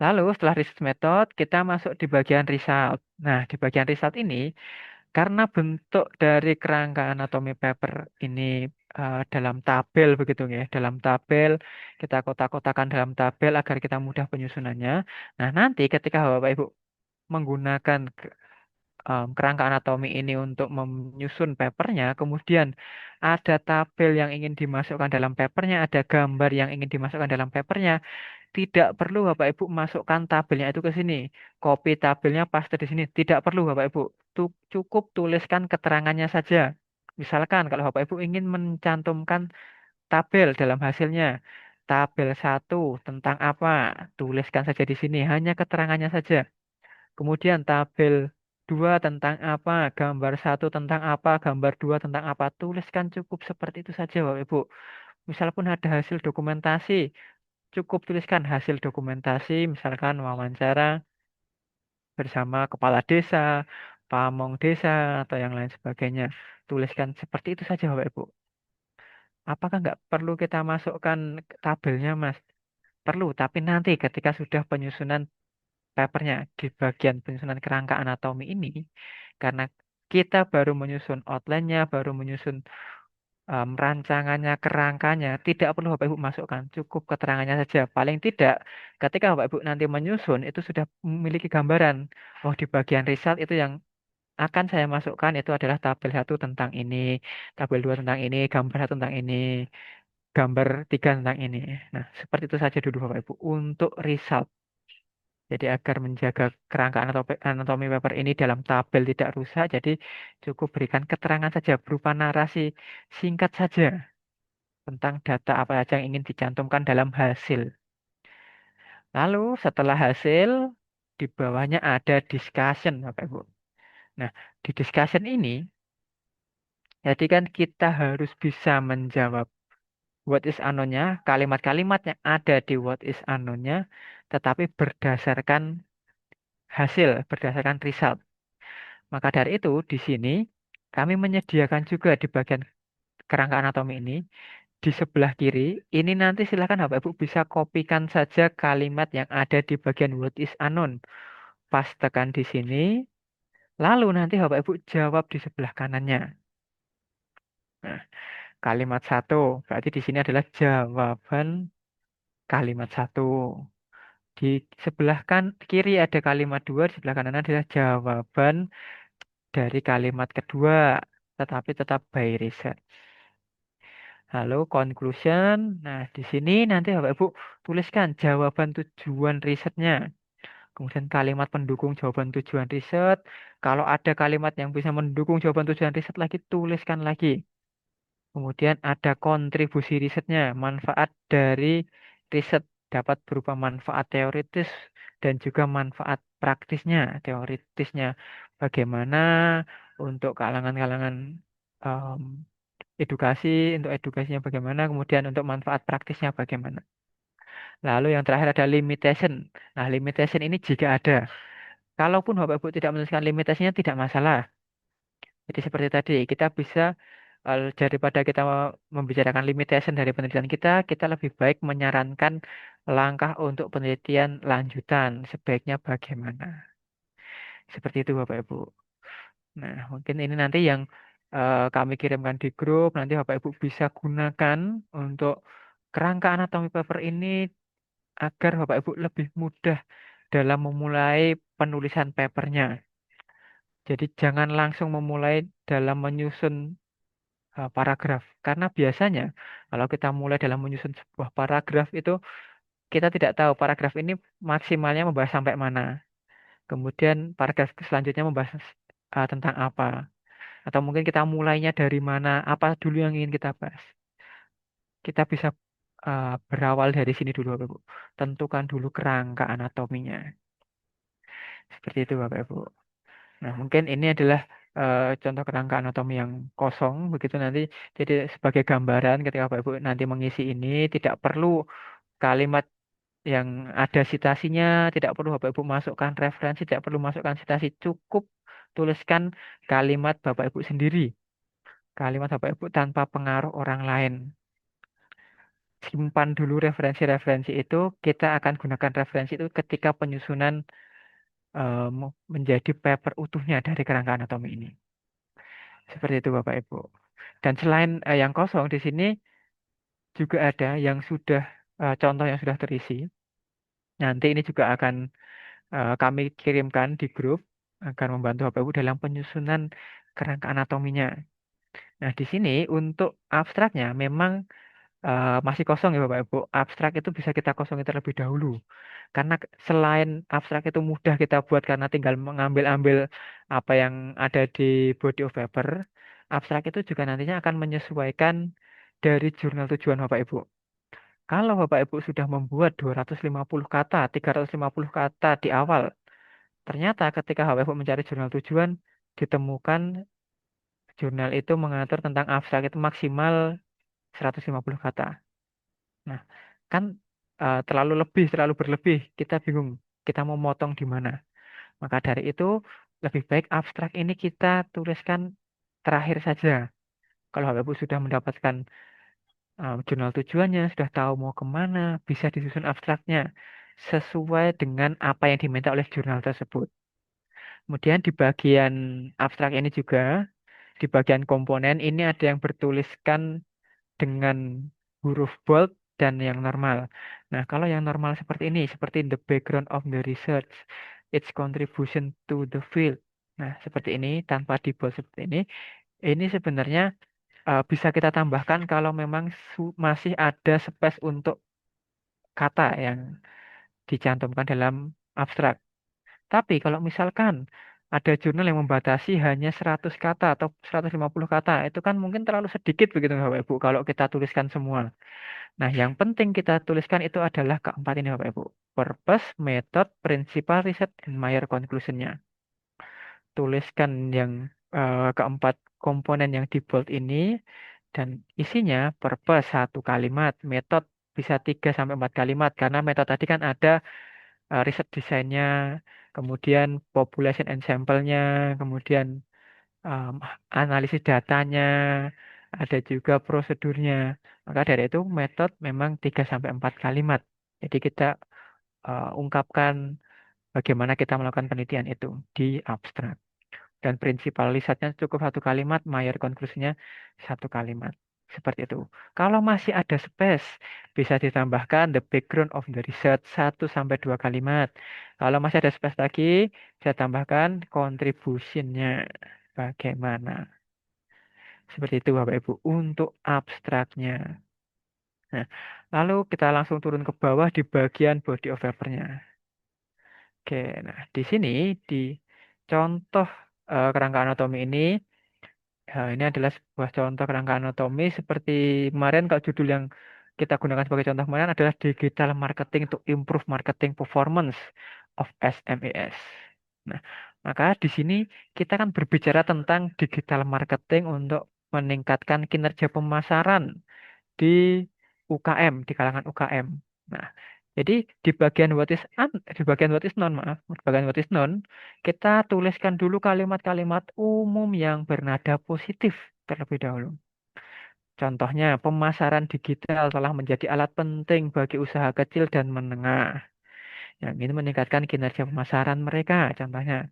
Lalu setelah research method, kita masuk di bagian result. Nah, di bagian result ini, karena bentuk dari kerangka anatomi paper ini dalam tabel begitu ya, dalam tabel kita kotak-kotakan dalam tabel agar kita mudah penyusunannya. Nah, nanti ketika Bapak Ibu menggunakan kerangka anatomi ini untuk menyusun papernya, kemudian ada tabel yang ingin dimasukkan dalam papernya, ada gambar yang ingin dimasukkan dalam papernya, tidak perlu Bapak Ibu masukkan tabelnya itu ke sini. Copy tabelnya paste di sini. Tidak perlu Bapak Ibu. Cukup tuliskan keterangannya saja. Misalkan kalau Bapak Ibu ingin mencantumkan tabel dalam hasilnya. Tabel 1 tentang apa? Tuliskan saja di sini. Hanya keterangannya saja. Kemudian tabel 2 tentang apa, gambar 1 tentang apa, gambar 2 tentang apa. Tuliskan cukup seperti itu saja, Bapak Ibu. Misal pun ada hasil dokumentasi, cukup tuliskan hasil dokumentasi, misalkan wawancara bersama kepala desa, pamong desa, atau yang lain sebagainya. Tuliskan seperti itu saja, Bapak Ibu. Apakah nggak perlu kita masukkan tabelnya, Mas? Perlu, tapi nanti ketika sudah penyusunan papernya di bagian penyusunan kerangka anatomi ini, karena kita baru menyusun outline-nya, baru menyusun rancangannya, kerangkanya, tidak perlu Bapak Ibu masukkan, cukup keterangannya saja. Paling tidak, ketika Bapak Ibu nanti menyusun, itu sudah memiliki gambaran. Oh, di bagian result itu yang akan saya masukkan itu adalah tabel 1 tentang ini, tabel 2 tentang ini, gambar 1 tentang ini, gambar 3 tentang ini. Nah, seperti itu saja dulu Bapak Ibu untuk result. Jadi agar menjaga kerangka anatomi paper ini dalam tabel tidak rusak, jadi cukup berikan keterangan saja berupa narasi singkat saja tentang data apa saja yang ingin dicantumkan dalam hasil. Lalu setelah hasil, di bawahnya ada discussion, Bapak Ibu. Nah, di discussion ini, jadi kan kita harus bisa menjawab what is unknown-nya, kalimat-kalimat yang ada di what is unknown-nya, tetapi berdasarkan hasil, berdasarkan result. Maka dari itu, di sini kami menyediakan juga di bagian kerangka anatomi ini, di sebelah kiri, ini nanti silakan Bapak Ibu bisa kopikan saja kalimat yang ada di bagian what is unknown. Pas tekan di sini, lalu nanti Bapak Ibu jawab di sebelah kanannya. Nah, kalimat satu, berarti di sini adalah jawaban kalimat satu. Di sebelah kiri ada kalimat dua, di sebelah kanan adalah jawaban dari kalimat kedua, tetapi tetap by research. Lalu conclusion. Nah, di sini nanti Bapak Ibu tuliskan jawaban tujuan risetnya. Kemudian kalimat pendukung jawaban tujuan riset. Kalau ada kalimat yang bisa mendukung jawaban tujuan riset lagi, tuliskan lagi. Kemudian ada kontribusi risetnya. Manfaat dari riset dapat berupa manfaat teoritis dan juga manfaat praktisnya. Teoritisnya bagaimana untuk kalangan-kalangan em, edukasi, untuk edukasinya bagaimana, kemudian untuk manfaat praktisnya bagaimana. Lalu yang terakhir ada limitation. Nah, limitation ini jika ada. Kalaupun Bapak Ibu tidak menuliskan limitasinya tidak masalah. Jadi seperti tadi, kita bisa daripada kita membicarakan limitation dari penelitian kita, kita lebih baik menyarankan langkah untuk penelitian lanjutan. Sebaiknya bagaimana? Seperti itu Bapak Ibu. Nah, mungkin ini nanti yang kami kirimkan di grup, nanti Bapak Ibu bisa gunakan untuk kerangka anatomi paper ini agar Bapak Ibu lebih mudah dalam memulai penulisan papernya. Jadi jangan langsung memulai dalam menyusun paragraf. Karena biasanya kalau kita mulai dalam menyusun sebuah paragraf itu kita tidak tahu paragraf ini maksimalnya membahas sampai mana. Kemudian paragraf selanjutnya membahas tentang apa. Atau mungkin kita mulainya dari mana, apa dulu yang ingin kita bahas. Kita bisa berawal dari sini dulu, Bapak Ibu. Tentukan dulu kerangka anatominya. Seperti itu, Bapak Ibu. Nah, mungkin ini adalah contoh kerangka anatomi yang kosong, begitu nanti. Jadi sebagai gambaran ketika Bapak Ibu nanti mengisi ini, tidak perlu kalimat yang ada citasinya, tidak perlu Bapak Ibu masukkan referensi, tidak perlu masukkan citasi, cukup tuliskan kalimat Bapak Ibu sendiri. Kalimat Bapak Ibu tanpa pengaruh orang lain. Simpan dulu referensi-referensi itu, kita akan gunakan referensi itu ketika penyusunan menjadi paper utuhnya dari kerangka anatomi ini. Seperti itu Bapak Ibu. Dan selain yang kosong di sini juga ada yang sudah contoh yang sudah terisi. Nanti ini juga akan kami kirimkan di grup agar membantu Bapak Ibu dalam penyusunan kerangka anatominya. Nah, di sini untuk abstraknya memang masih kosong ya Bapak Ibu. Abstrak itu bisa kita kosongin terlebih dahulu. Karena selain abstrak itu mudah kita buat karena tinggal mengambil-ambil apa yang ada di body of paper, abstrak itu juga nantinya akan menyesuaikan dari jurnal tujuan Bapak Ibu. Kalau Bapak Ibu sudah membuat 250 kata, 350 kata di awal, Ternyata ketika HWFU mencari jurnal tujuan, ditemukan jurnal itu mengatur tentang abstrak itu maksimal 150 kata. Nah, kan terlalu lebih, terlalu berlebih. Kita bingung, kita mau motong di mana. Maka dari itu, lebih baik abstrak ini kita tuliskan terakhir saja. Kalau HWFU sudah mendapatkan jurnal tujuannya, sudah tahu mau kemana, bisa disusun abstraknya sesuai dengan apa yang diminta oleh jurnal tersebut. Kemudian di bagian abstrak ini juga, di bagian komponen ini ada yang bertuliskan dengan huruf bold dan yang normal. Nah, kalau yang normal seperti ini, seperti the background of the research, its contribution to the field. Nah, seperti ini, tanpa di bold seperti ini sebenarnya bisa kita tambahkan kalau memang masih ada space untuk kata yang dicantumkan dalam abstrak. Tapi kalau misalkan ada jurnal yang membatasi hanya 100 kata atau 150 kata, itu kan mungkin terlalu sedikit begitu Bapak Ibu kalau kita tuliskan semua. Nah, yang penting kita tuliskan itu adalah keempat ini Bapak Ibu. Purpose, method, principal, research, and major conclusion-nya. Tuliskan yang keempat komponen yang di bold ini dan isinya purpose satu kalimat, method bisa 3 sampai 4 kalimat karena metode tadi kan ada riset desainnya, kemudian population and sample-nya, kemudian um, analisis datanya, ada juga prosedurnya. Maka dari itu metode memang 3 sampai 4 kalimat. Jadi kita ungkapkan bagaimana kita melakukan penelitian itu di abstrak. Dan prinsipal risetnya cukup satu kalimat, major konklusinya satu kalimat. Seperti itu. Kalau masih ada space, bisa ditambahkan the background of the research 1 sampai 2 kalimat. Kalau masih ada space lagi, saya tambahkan contribution-nya. Bagaimana? Seperti itu Bapak Ibu untuk abstraknya. Nah, lalu kita langsung turun ke bawah di bagian body of paper-nya. Oke, nah di sini di contoh kerangka anatomi ini, ini adalah sebuah contoh kerangka anatomi seperti kemarin kalau judul yang kita gunakan sebagai contoh kemarin adalah Digital Marketing to Improve Marketing Performance of SMEs. Nah, maka di sini kita kan berbicara tentang digital marketing untuk meningkatkan kinerja pemasaran di UKM, di kalangan UKM. Nah, jadi di bagian di bagian what is known, maaf, di bagian what is known, kita tuliskan dulu kalimat-kalimat umum yang bernada positif terlebih dahulu. Contohnya, pemasaran digital telah menjadi alat penting bagi usaha kecil dan menengah. Yang ini meningkatkan kinerja pemasaran mereka, contohnya.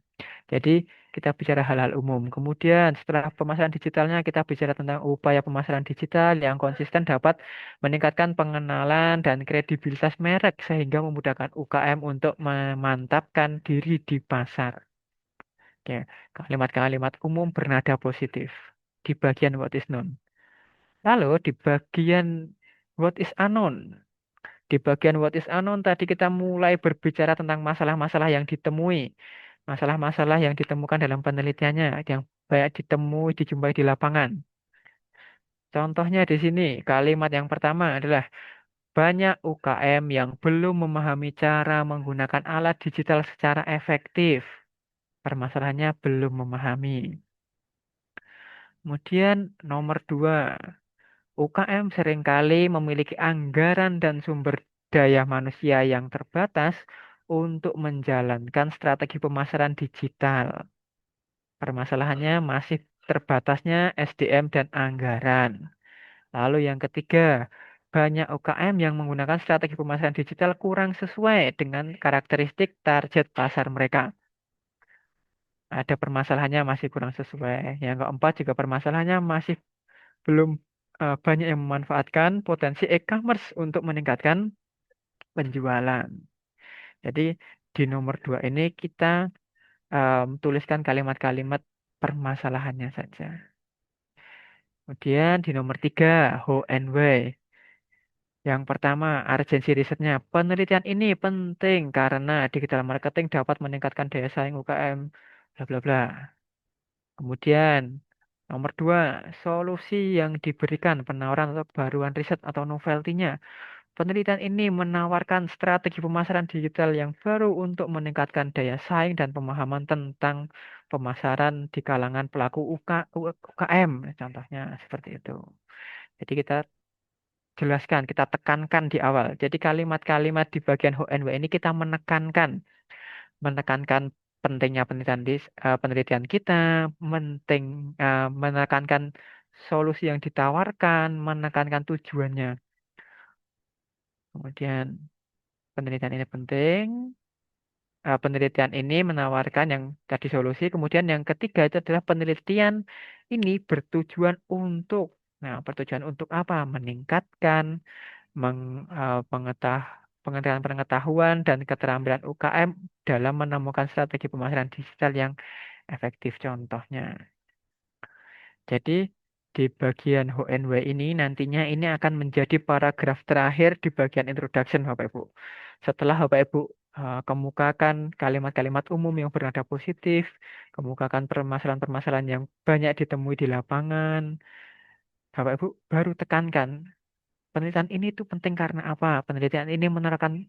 Jadi kita bicara hal-hal umum. Kemudian setelah pemasaran digitalnya kita bicara tentang upaya pemasaran digital yang konsisten dapat meningkatkan pengenalan dan kredibilitas merek sehingga memudahkan UKM untuk memantapkan diri di pasar. Oke, kalimat-kalimat umum bernada positif di bagian what is known. Lalu di bagian what is unknown. Di bagian what is unknown tadi kita mulai berbicara tentang masalah-masalah yang ditemui. Masalah-masalah yang ditemukan dalam penelitiannya, yang banyak ditemui, dijumpai di lapangan. Contohnya di sini, kalimat yang pertama adalah banyak UKM yang belum memahami cara menggunakan alat digital secara efektif. Permasalahannya belum memahami. Kemudian nomor dua, UKM seringkali memiliki anggaran dan sumber daya manusia yang terbatas untuk menjalankan strategi pemasaran digital. Permasalahannya masih terbatasnya SDM dan anggaran. Lalu yang ketiga, banyak UKM yang menggunakan strategi pemasaran digital kurang sesuai dengan karakteristik target pasar mereka. Ada permasalahannya masih kurang sesuai. Yang keempat juga permasalahannya masih belum banyak yang memanfaatkan potensi e-commerce untuk meningkatkan penjualan. Jadi di nomor dua ini kita tuliskan kalimat-kalimat permasalahannya saja. Kemudian di nomor tiga, how and why. Yang pertama, urgensi risetnya. Penelitian ini penting karena digital marketing dapat meningkatkan daya saing UKM, bla bla bla. Kemudian, nomor dua, solusi yang diberikan penawaran atau baruan riset atau novelty-nya. penelitian ini menawarkan strategi pemasaran digital yang baru untuk meningkatkan daya saing dan pemahaman tentang pemasaran di kalangan pelaku UKM, contohnya seperti itu. Jadi kita jelaskan, kita tekankan di awal. Jadi kalimat-kalimat di bagian HNW ini kita menekankan pentingnya penelitian kita, penting menekankan solusi yang ditawarkan, menekankan tujuannya. Kemudian penelitian ini penting, penelitian ini menawarkan yang tadi solusi, kemudian yang ketiga itu adalah penelitian ini bertujuan untuk apa? Meningkatkan pengetahuan dan keterampilan UKM dalam menemukan strategi pemasaran digital yang efektif contohnya. Jadi di bagian HNW ini nantinya ini akan menjadi paragraf terakhir di bagian introduction Bapak Ibu. Setelah Bapak Ibu kemukakan kalimat-kalimat umum yang bernada positif, kemukakan permasalahan-permasalahan yang banyak ditemui di lapangan, Bapak Ibu baru tekankan penelitian ini tuh penting karena apa? Penelitian ini menerapkan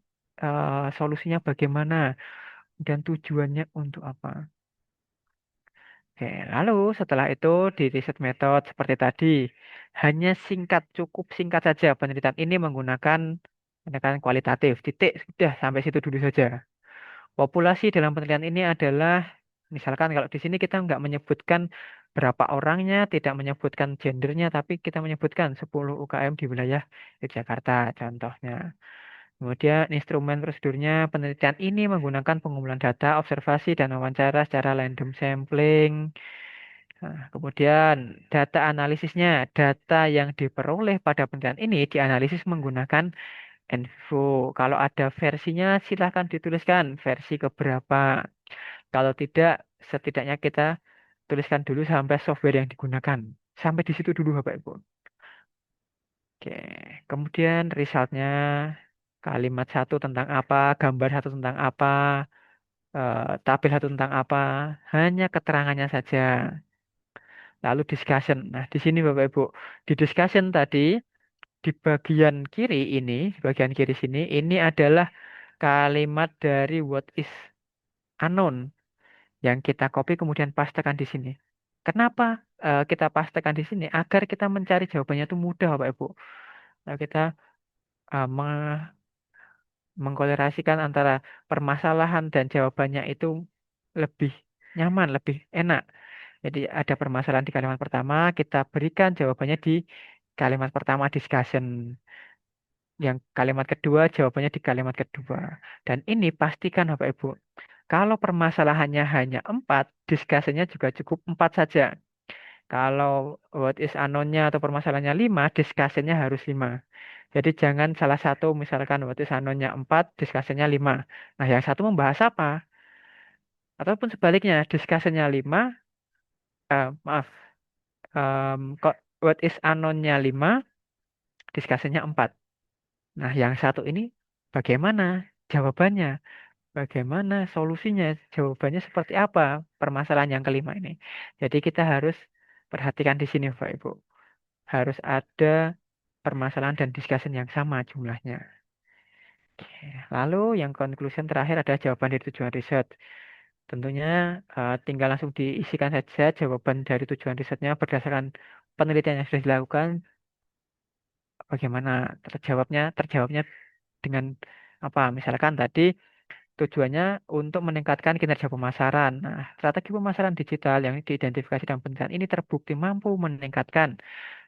solusinya bagaimana dan tujuannya untuk apa? Oke, lalu setelah itu di riset metode seperti tadi, hanya cukup singkat saja penelitian ini menggunakan pendekatan kualitatif. Titik, sudah sampai situ dulu saja. Populasi dalam penelitian ini adalah, misalkan kalau di sini kita nggak menyebutkan berapa orangnya, tidak menyebutkan gendernya, tapi kita menyebutkan 10 UKM di wilayah Yogyakarta, contohnya. Kemudian instrumen prosedurnya penelitian ini menggunakan pengumpulan data, observasi, dan wawancara secara random sampling. Nah, kemudian data analisisnya, data yang diperoleh pada penelitian ini dianalisis menggunakan Envivo. Kalau ada versinya silahkan dituliskan versi keberapa. Kalau tidak, setidaknya kita tuliskan dulu sampai software yang digunakan. Sampai di situ dulu Bapak Ibu. Oke, kemudian resultnya kalimat satu tentang apa, gambar satu tentang apa, tabel satu tentang apa, hanya keterangannya saja. Lalu discussion. Nah, di sini Bapak Ibu, di discussion tadi di bagian kiri ini, di bagian kiri sini, ini adalah kalimat dari what is unknown yang kita copy kemudian pastekan di sini. Kenapa kita pastekan di sini? Agar kita mencari jawabannya itu mudah, Bapak Ibu. Nah, kita uh, mengkolerasikan antara permasalahan dan jawabannya itu lebih nyaman, lebih enak. Jadi ada permasalahan di kalimat pertama, kita berikan jawabannya di kalimat pertama discussion. Yang kalimat kedua, jawabannya di kalimat kedua. Dan ini pastikan Bapak Ibu, kalau permasalahannya hanya 4, diskusinya juga cukup 4 saja. Kalau what is unknown-nya atau permasalahannya 5, diskusinya harus 5. Jadi jangan salah satu, misalkan what is unknown-nya 4, diskusinya 5. Nah, yang satu membahas apa? Ataupun sebaliknya, diskusinya 5, maaf, kok what is unknown-nya 5, diskusinya 4. Nah, yang satu ini bagaimana jawabannya? Bagaimana solusinya? Jawabannya seperti apa permasalahan yang kelima ini? Jadi kita harus perhatikan di sini, Bapak Ibu. Harus ada permasalahan dan discussion yang sama jumlahnya. Oke. Lalu yang conclusion terakhir adalah jawaban dari tujuan riset. Tentunya tinggal langsung diisikan saja jawaban dari tujuan risetnya berdasarkan penelitian yang sudah dilakukan. Bagaimana terjawabnya dengan apa? Misalkan tadi tujuannya untuk meningkatkan kinerja pemasaran. Nah, strategi pemasaran digital yang diidentifikasi dalam penelitian ini terbukti mampu meningkatkan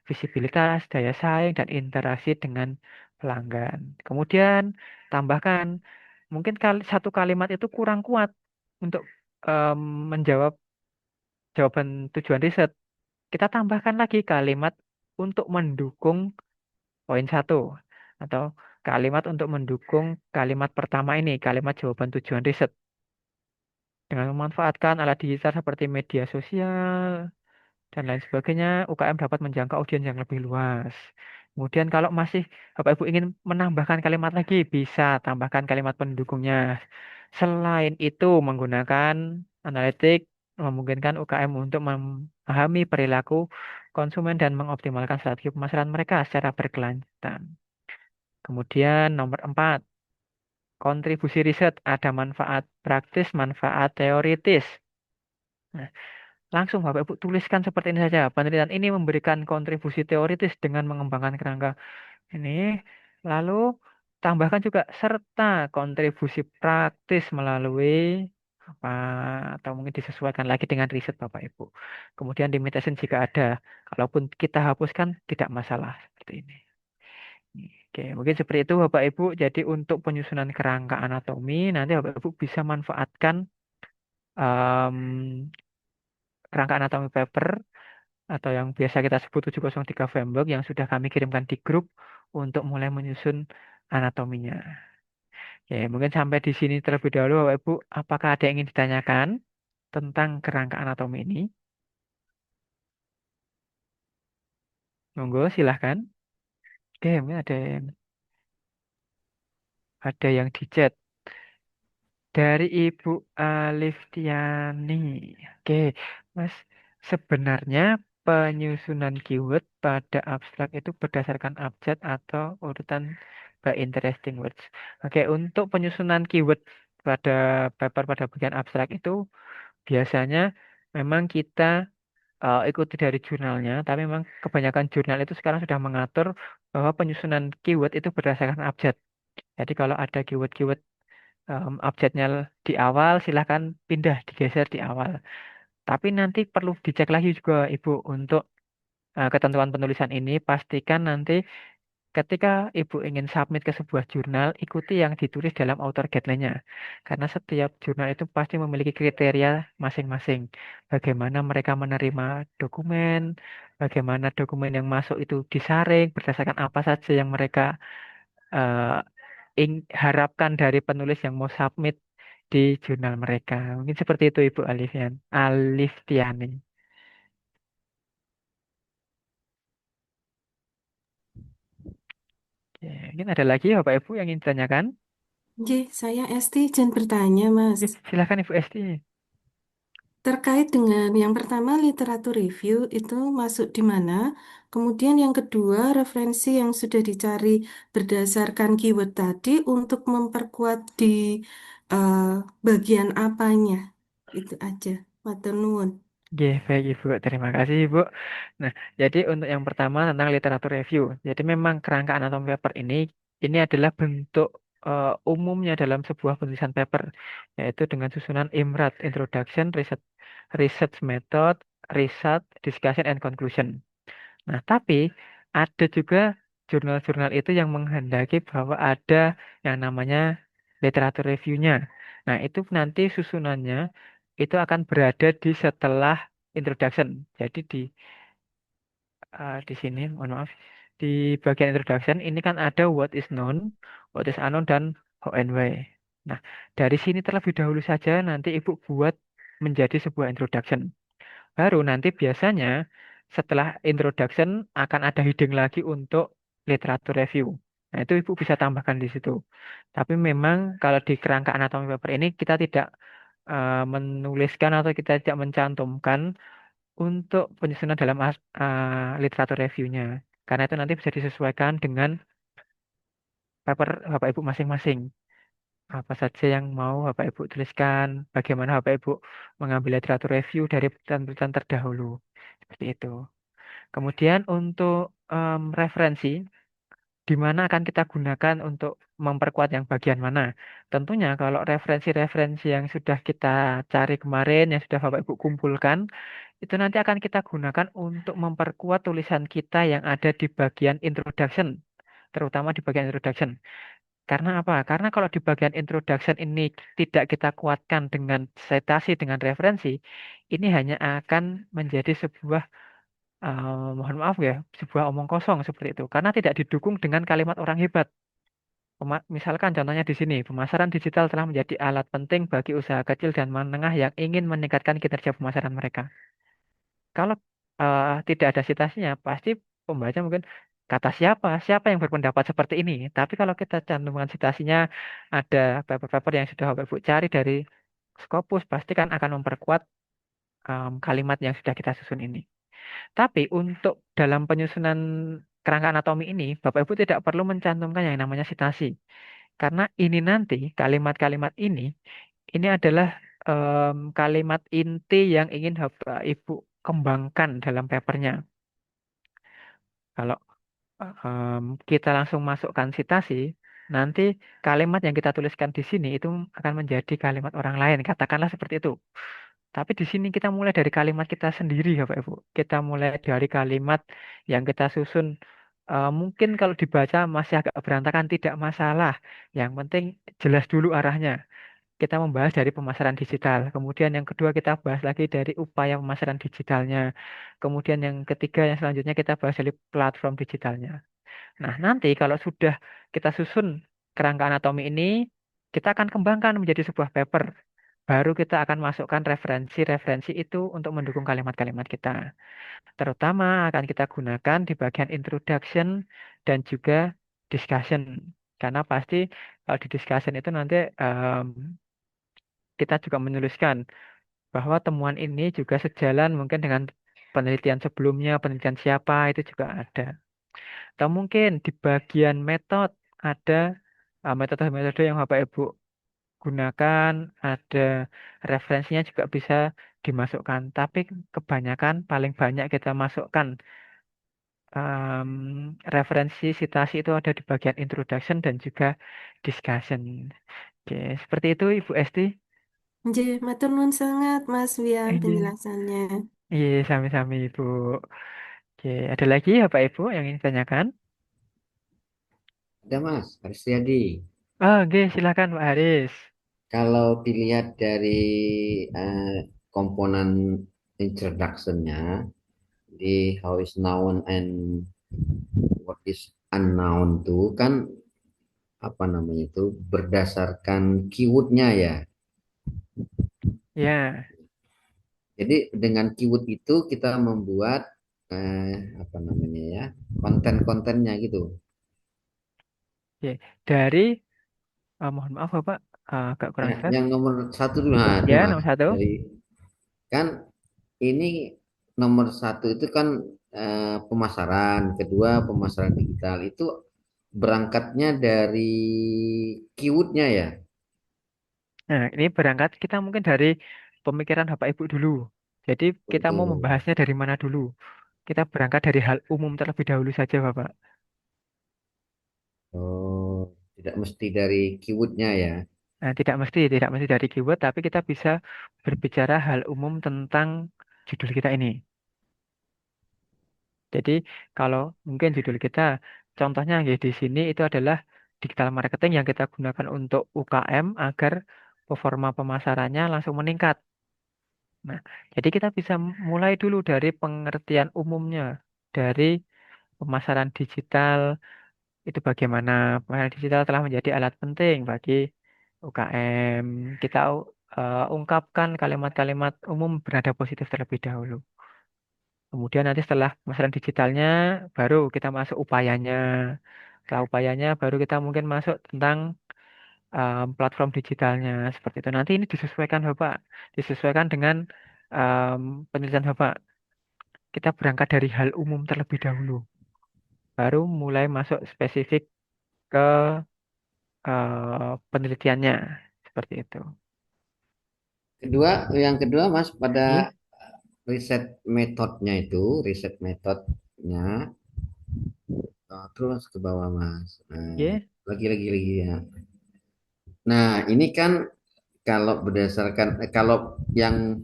visibilitas, daya saing, dan interaksi dengan pelanggan. Kemudian tambahkan, mungkin satu kalimat itu kurang kuat untuk em, menjawab jawaban tujuan riset. Kita tambahkan lagi kalimat untuk mendukung poin satu atau kalimat untuk mendukung kalimat pertama ini, kalimat jawaban tujuan riset. Dengan memanfaatkan alat digital seperti media sosial dan lain sebagainya, UKM dapat menjangkau audiens yang lebih luas. Kemudian kalau masih Bapak Ibu ingin menambahkan kalimat lagi, bisa tambahkan kalimat pendukungnya. Selain itu, menggunakan analitik memungkinkan UKM untuk memahami perilaku konsumen dan mengoptimalkan strategi pemasaran mereka secara berkelanjutan. Kemudian nomor 4, kontribusi riset ada manfaat praktis, manfaat teoritis. Nah, langsung Bapak Ibu tuliskan seperti ini saja. Penelitian ini memberikan kontribusi teoritis dengan mengembangkan kerangka ini. Lalu tambahkan juga serta kontribusi praktis melalui apa atau mungkin disesuaikan lagi dengan riset Bapak Ibu. Kemudian limitation jika ada. Kalaupun kita hapuskan tidak masalah seperti ini. Oke, mungkin seperti itu Bapak Ibu. Jadi untuk penyusunan kerangka anatomi nanti Bapak Ibu bisa manfaatkan em, kerangka anatomi paper atau yang biasa kita sebut 703 framework yang sudah kami kirimkan di grup untuk mulai menyusun anatominya. Oke, mungkin sampai di sini terlebih dahulu Bapak Ibu. Apakah ada yang ingin ditanyakan tentang kerangka anatomi ini? Monggo silahkan. Oke, mungkin ada yang di chat. Dari Ibu Alif Tiani. Oke, Mas, sebenarnya penyusunan keyword pada abstrak itu berdasarkan abjad atau urutan by interesting words. Oke, untuk penyusunan keyword pada paper pada bagian abstrak itu biasanya memang kita ikuti dari jurnalnya, tapi memang kebanyakan jurnal itu sekarang sudah mengatur bahwa penyusunan keyword itu berdasarkan abjad. Jadi kalau ada keyword-keyword abjadnya di awal, silahkan pindah, digeser di awal. Tapi nanti perlu dicek lagi juga, Ibu, untuk ketentuan penulisan ini. Pastikan nanti ketika Ibu ingin submit ke sebuah jurnal, ikuti yang ditulis dalam author guideline-nya. Karena setiap jurnal itu pasti memiliki kriteria masing-masing. Bagaimana mereka menerima dokumen, bagaimana dokumen yang masuk itu disaring, berdasarkan apa saja yang mereka eh, harapkan dari penulis yang mau submit di jurnal mereka. Mungkin seperti itu Ibu Aliftiani. Oke, mungkin ada lagi Bapak Ibu yang ingin ditanyakan? Oke, saya Esti izin bertanya, Mas. Oke, silakan Ibu Esti. Terkait dengan yang pertama, literatur review itu masuk di mana? Kemudian yang kedua, referensi yang sudah dicari berdasarkan keyword tadi untuk memperkuat di eh, bagian apanya? Itu aja. Matur nuwun. Oke, baik Ibu. Terima kasih Ibu. Nah, jadi untuk yang pertama tentang literatur review. Jadi memang kerangka anatomi paper ini adalah bentuk umumnya dalam sebuah penulisan paper, yaitu dengan susunan IMRAD, Introduction, Research Method, Result, Discussion, and Conclusion. Nah, tapi ada juga jurnal-jurnal itu yang menghendaki bahwa ada yang namanya literatur review-nya. Nah, itu nanti susunannya itu akan berada di setelah introduction. Jadi di sini, mohon maaf, di bagian introduction ini kan ada what is known, what is unknown, dan how and why. Nah, dari sini terlebih dahulu saja nanti Ibu buat menjadi sebuah introduction. Baru nanti biasanya setelah introduction akan ada heading lagi untuk literatur review. Nah, itu Ibu bisa tambahkan di situ. Tapi memang kalau di kerangka anatomi paper ini kita tidak menuliskan atau kita tidak mencantumkan untuk penyusunan dalam literatur reviewnya. Karena itu nanti bisa disesuaikan dengan paper Bapak Ibu masing-masing. Apa saja yang mau Bapak Ibu tuliskan, bagaimana Bapak Ibu mengambil literatur review dari penelitian terdahulu. Seperti itu. Kemudian untuk referensi, di mana akan kita gunakan untuk memperkuat yang bagian mana? Tentunya kalau referensi-referensi yang sudah kita cari kemarin, yang sudah Bapak Ibu kumpulkan, itu nanti akan kita gunakan untuk memperkuat tulisan kita yang ada di bagian introduction, terutama di bagian introduction. Karena apa? Karena kalau di bagian introduction ini tidak kita kuatkan dengan citasi, dengan referensi, ini hanya akan menjadi sebuah mohon maaf ya, sebuah omong kosong seperti itu. Karena tidak didukung dengan kalimat orang hebat. Misalkan contohnya di sini, pemasaran digital telah menjadi alat penting bagi usaha kecil dan menengah yang ingin meningkatkan kinerja pemasaran mereka. Kalau tidak ada citasinya, pasti pembaca mungkin kata siapa, siapa yang berpendapat seperti ini. Tapi kalau kita cantumkan citasinya, ada paper-paper yang sudah Bapak Ibu cari dari Scopus, pasti kan akan memperkuat kalimat yang sudah kita susun ini. Tapi untuk dalam penyusunan kerangka anatomi ini, Bapak Ibu tidak perlu mencantumkan yang namanya sitasi. Karena ini nanti, kalimat-kalimat ini adalah kalimat inti yang ingin Bapak Ibu kembangkan dalam papernya. Kalau kita langsung masukkan sitasi, nanti kalimat yang kita tuliskan di sini itu akan menjadi kalimat orang lain. Katakanlah seperti itu. Tapi di sini kita mulai dari kalimat kita sendiri, Bapak Ibu. Kita mulai dari kalimat yang kita susun. Mungkin kalau dibaca masih agak berantakan, tidak masalah. Yang penting jelas dulu arahnya. Kita membahas dari pemasaran digital. Kemudian yang kedua kita bahas lagi dari upaya pemasaran digitalnya. Kemudian yang ketiga, yang selanjutnya kita bahas dari platform digitalnya. Nah, nanti kalau sudah kita susun kerangka anatomi ini, kita akan kembangkan menjadi sebuah paper. Baru kita akan masukkan referensi-referensi itu untuk mendukung kalimat-kalimat kita. Terutama akan kita gunakan di bagian introduction dan juga discussion. Karena pasti kalau di discussion itu nanti kita juga menuliskan bahwa temuan ini juga sejalan mungkin dengan penelitian sebelumnya, penelitian siapa itu juga ada. Atau mungkin di bagian metode ada metode-metode yang Bapak Ibu gunakan, ada referensinya juga bisa dimasukkan. Tapi kebanyakan paling banyak kita masukkan referensi citasi itu ada di bagian introduction dan juga discussion. Oke, seperti itu Ibu Esti. Nggih, matur nuwun sangat Mas Wian Ini, penjelasannya. iya sami-sami Ibu. Oke, ada lagi Bapak Ibu yang ingin tanyakan? Ada Mas Aristiadi. Oh, oke, silakan Pak Haris. Kalau dilihat dari komponen introduction-nya di how is known and what is unknown tuh kan apa namanya itu berdasarkan keywordnya ya. Ya, Jadi dengan keyword itu kita membuat apa namanya ya konten-kontennya gitu. oke. Dari, mohon maaf Bapak, agak kurang Ya, jelas. yang nomor satu dulu, nah, itu Ya, Mas. nomor satu. Dari kan ini nomor satu itu kan pemasaran, kedua pemasaran digital itu berangkatnya dari keywordnya ya. Nah, ini berangkat kita mungkin dari pemikiran Bapak Ibu dulu. Jadi kita mau Betul. membahasnya dari mana dulu? Kita berangkat dari hal umum terlebih dahulu saja, Bapak. Oh, tidak mesti dari keywordnya ya. Nah, tidak mesti dari keyword, tapi kita bisa berbicara hal umum tentang judul kita ini. Jadi kalau mungkin judul kita, contohnya ya di sini itu adalah digital marketing yang kita gunakan untuk UKM agar performa pemasarannya langsung meningkat. Nah, jadi kita bisa mulai dulu dari pengertian umumnya, dari pemasaran digital itu bagaimana. Pemasaran digital telah menjadi alat penting bagi UKM. Kita ungkapkan kalimat-kalimat umum bernada positif terlebih dahulu. Kemudian nanti setelah pemasaran digitalnya, baru kita masuk upayanya. Setelah upayanya, baru kita mungkin masuk tentang platform digitalnya. Seperti itu. Nanti ini disesuaikan Bapak. Disesuaikan dengan penelitian Bapak. Kita berangkat dari hal umum terlebih dahulu. Baru mulai masuk spesifik ke penelitiannya. Seperti itu. Kedua, yang kedua Mas pada Oke. riset metodenya terus ke bawah Mas. Nah, Oke. lagi ya. Nah, ini kan kalau berdasarkan kalau yang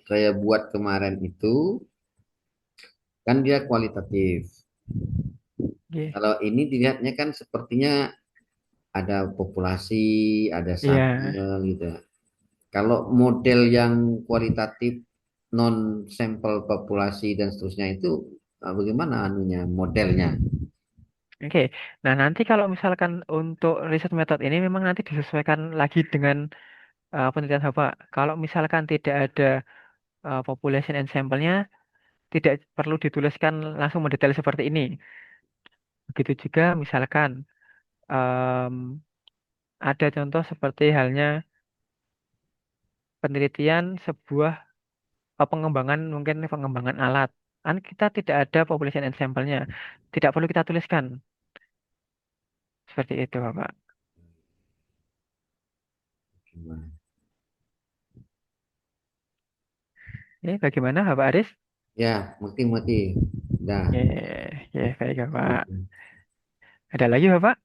saya buat kemarin itu kan dia kualitatif. Oke. Kalau ini dilihatnya kan sepertinya ada populasi, ada Iya. sampel gitu. Kalau model yang kualitatif non sampel populasi dan seterusnya itu bagaimana anunya modelnya? Oke. Nah, nanti kalau misalkan untuk riset metode ini memang nanti disesuaikan lagi dengan penelitian Bapak. Kalau misalkan tidak ada population and sample-nya, tidak perlu dituliskan langsung mendetail seperti ini. Begitu juga misalkan em, ada contoh seperti halnya penelitian sebuah pengembangan mungkin pengembangan alat. Kan kita tidak ada population and sample-nya. Tidak perlu kita tuliskan. Seperti itu, Bapak. Gimana? Bagaimana, Bapak Aris? Ya, mengerti. Dah. Baik, Bapak. Gitu. Ada lagi, Bapak?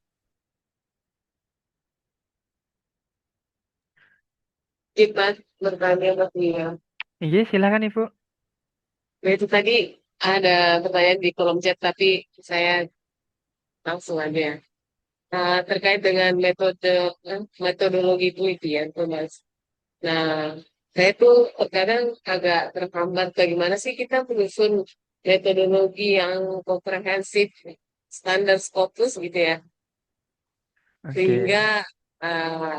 Kita bertanya lagi ya. Silakan, Ibu. Nah, itu tadi ada pertanyaan di kolom chat, tapi saya langsung aja. Terkait dengan metodologi penelitian, tuh Mas. Nah, saya tuh terkadang agak terhambat bagaimana sih kita menyusun metodologi yang komprehensif, standar Scopus gitu ya, Oke. sehingga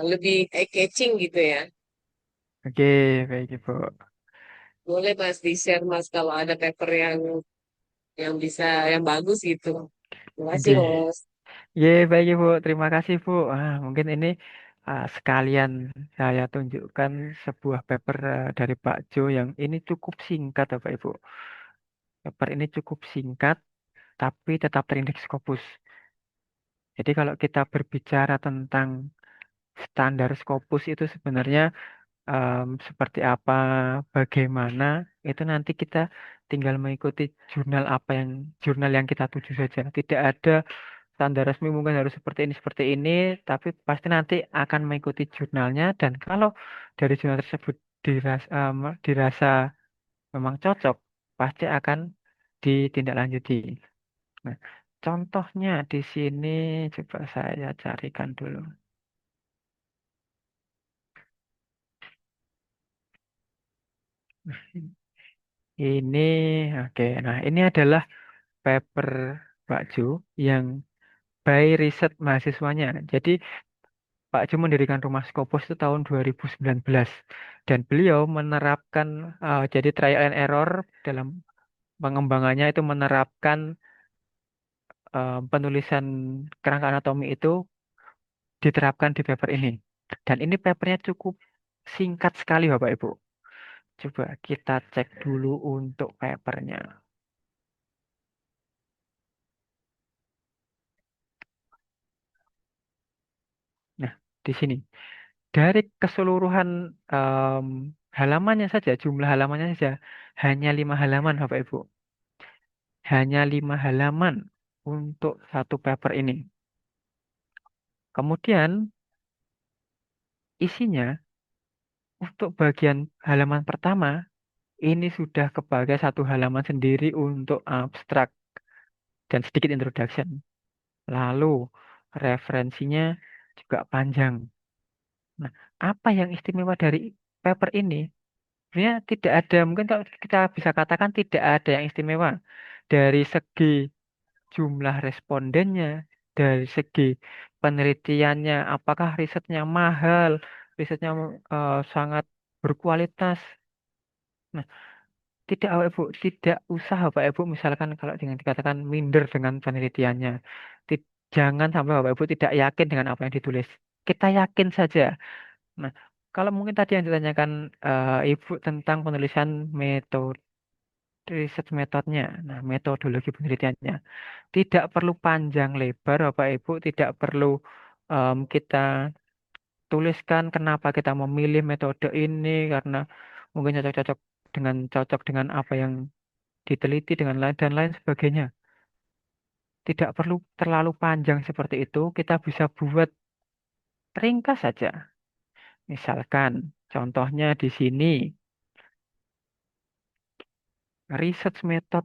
lebih eye-catching gitu ya. Oke, baik, Ibu. Boleh Mas di-share Mas kalau ada paper yang bisa yang bagus gitu. Terima kasih Oke. Mas. Baik, Ibu. Terima kasih, Bu. Mungkin ini sekalian saya tunjukkan sebuah paper dari Pak Jo yang ini cukup singkat, Bapak Ibu. Paper ini cukup singkat, tapi tetap terindeks Scopus. Jadi kalau kita berbicara tentang standar Scopus itu sebenarnya seperti apa, bagaimana, itu nanti kita tinggal mengikuti jurnal yang kita tuju saja. Tidak ada standar resmi mungkin harus seperti ini, tapi pasti nanti akan mengikuti jurnalnya dan kalau dari jurnal tersebut dirasa memang cocok, pasti akan ditindaklanjuti. Nah, contohnya di sini coba saya carikan dulu. Ini, oke. Nah, ini adalah paper Pak Ju yang by riset mahasiswanya. Jadi Pak Ju mendirikan Rumah Skopus itu tahun 2019 dan beliau menerapkan jadi trial and error dalam pengembangannya itu menerapkan penulisan kerangka anatomi itu diterapkan di paper ini. Dan ini papernya cukup singkat sekali Bapak Ibu. Coba kita cek dulu untuk papernya. Nah, di sini. Dari keseluruhan em, halamannya saja, jumlah halamannya saja, hanya 5 halaman, Bapak Ibu. Hanya 5 halaman untuk satu paper ini. Kemudian, isinya untuk bagian halaman pertama, ini sudah kebagai satu halaman sendiri untuk abstrak dan sedikit introduction. Lalu, referensinya juga panjang. Nah, apa yang istimewa dari paper ini? Sebenarnya tidak ada, mungkin kalau kita bisa katakan tidak ada yang istimewa dari segi jumlah respondennya, dari segi penelitiannya, apakah risetnya mahal, risetnya sangat berkualitas. Nah, tidak Bapak Ibu, tidak usah Bapak Ibu misalkan kalau dengan dikatakan minder dengan penelitiannya. Jangan sampai Bapak Ibu tidak yakin dengan apa yang ditulis. Kita yakin saja. Nah, kalau mungkin tadi yang ditanyakan Ibu tentang penulisan metode research metodenya, nah metodologi penelitiannya tidak perlu panjang lebar, Bapak Ibu, tidak perlu kita tuliskan kenapa kita memilih metode ini karena mungkin cocok dengan apa yang diteliti dengan lain dan lain sebagainya. Tidak perlu terlalu panjang seperti itu, kita bisa buat ringkas saja. Misalkan contohnya di sini research method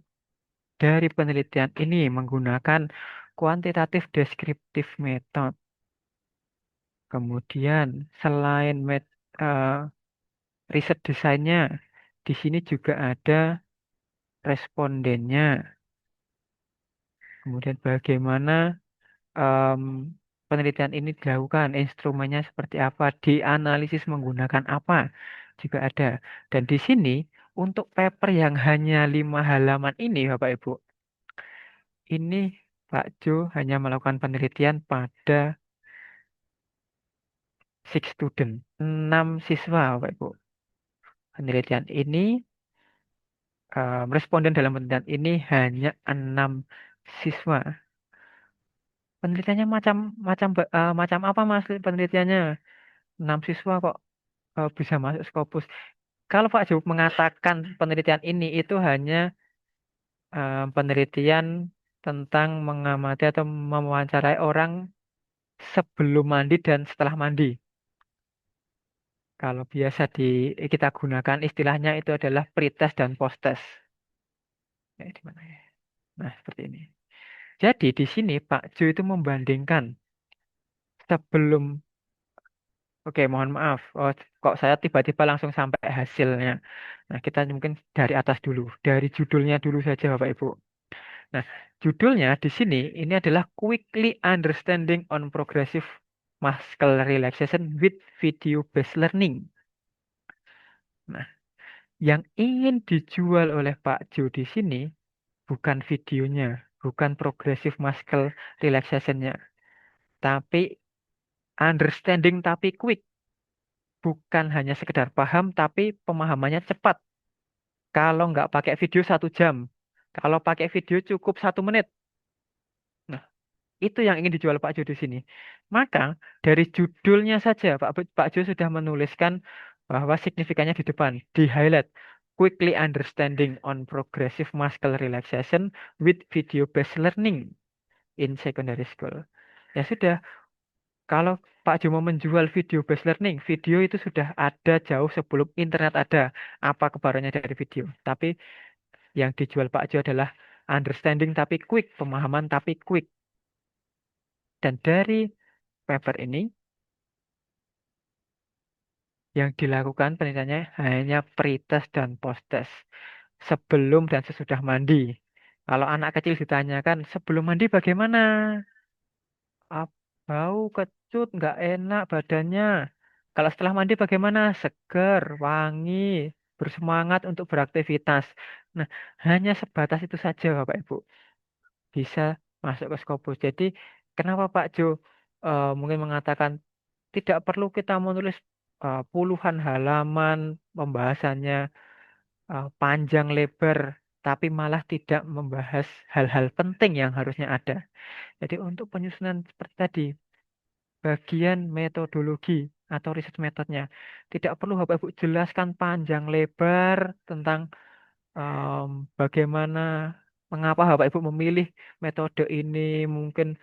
dari penelitian ini menggunakan kuantitatif deskriptif method. Kemudian selain riset desainnya, di sini juga ada respondennya. Kemudian bagaimana em, penelitian ini dilakukan, instrumennya seperti apa, dianalisis menggunakan apa, juga ada. Dan di sini untuk paper yang hanya 5 halaman ini, Bapak Ibu, ini Pak Jo hanya melakukan penelitian pada 6 student, 6 siswa, Bapak Ibu. Penelitian ini responden dalam penelitian ini hanya 6 siswa. Penelitiannya macam macam macam apa Mas penelitiannya? 6 siswa kok bisa masuk Scopus. Kalau Pak Jo mengatakan penelitian ini itu hanya penelitian tentang mengamati atau mewawancarai orang sebelum mandi dan setelah mandi. Kalau biasa kita gunakan istilahnya itu adalah pretest dan posttest. Di mana ya? Nah, seperti ini. Jadi di sini Pak Jo itu membandingkan sebelum, oke mohon maaf, kok saya tiba-tiba langsung sampai hasilnya. Nah, kita mungkin dari atas dulu, dari judulnya dulu saja Bapak Ibu. Nah, judulnya di sini ini adalah Quickly Understanding on Progressive Muscle Relaxation with Video Based Learning. Nah, yang ingin dijual oleh Pak Jo di sini bukan videonya, bukan progressive muscle relaxation-nya, tapi understanding tapi quick, bukan hanya sekedar paham tapi pemahamannya cepat. Kalau nggak pakai video 1 jam, kalau pakai video cukup 1 menit. Nah, itu yang ingin dijual Pak Jo di sini. Maka dari judulnya saja Pak Jo sudah menuliskan bahwa signifikannya di depan, di highlight. Quickly understanding on progressive muscle relaxation with video-based learning in secondary school. Ya sudah, kalau Pak Jo mau menjual video-based learning, video itu sudah ada jauh sebelum internet ada. Apa kebaruannya dari video? Tapi yang dijual Pak Jo adalah understanding tapi quick, pemahaman tapi quick. Dan dari paper ini yang dilakukan penelitiannya hanya pretest dan posttest sebelum dan sesudah mandi. Kalau anak kecil ditanyakan sebelum mandi bagaimana? Bau, kecut, nggak enak badannya. Kalau setelah mandi bagaimana? Seger, wangi, bersemangat untuk beraktivitas. Nah, hanya sebatas itu saja Bapak Ibu. Bisa masuk ke Scopus. Jadi, kenapa Pak Jo mungkin mengatakan tidak perlu kita menulis puluhan halaman pembahasannya panjang lebar, tapi malah tidak membahas hal-hal penting yang harusnya ada. Jadi untuk penyusunan seperti tadi, bagian metodologi atau riset metodenya, tidak perlu Bapak Ibu jelaskan panjang lebar tentang bagaimana, mengapa Bapak Ibu memilih metode ini, mungkin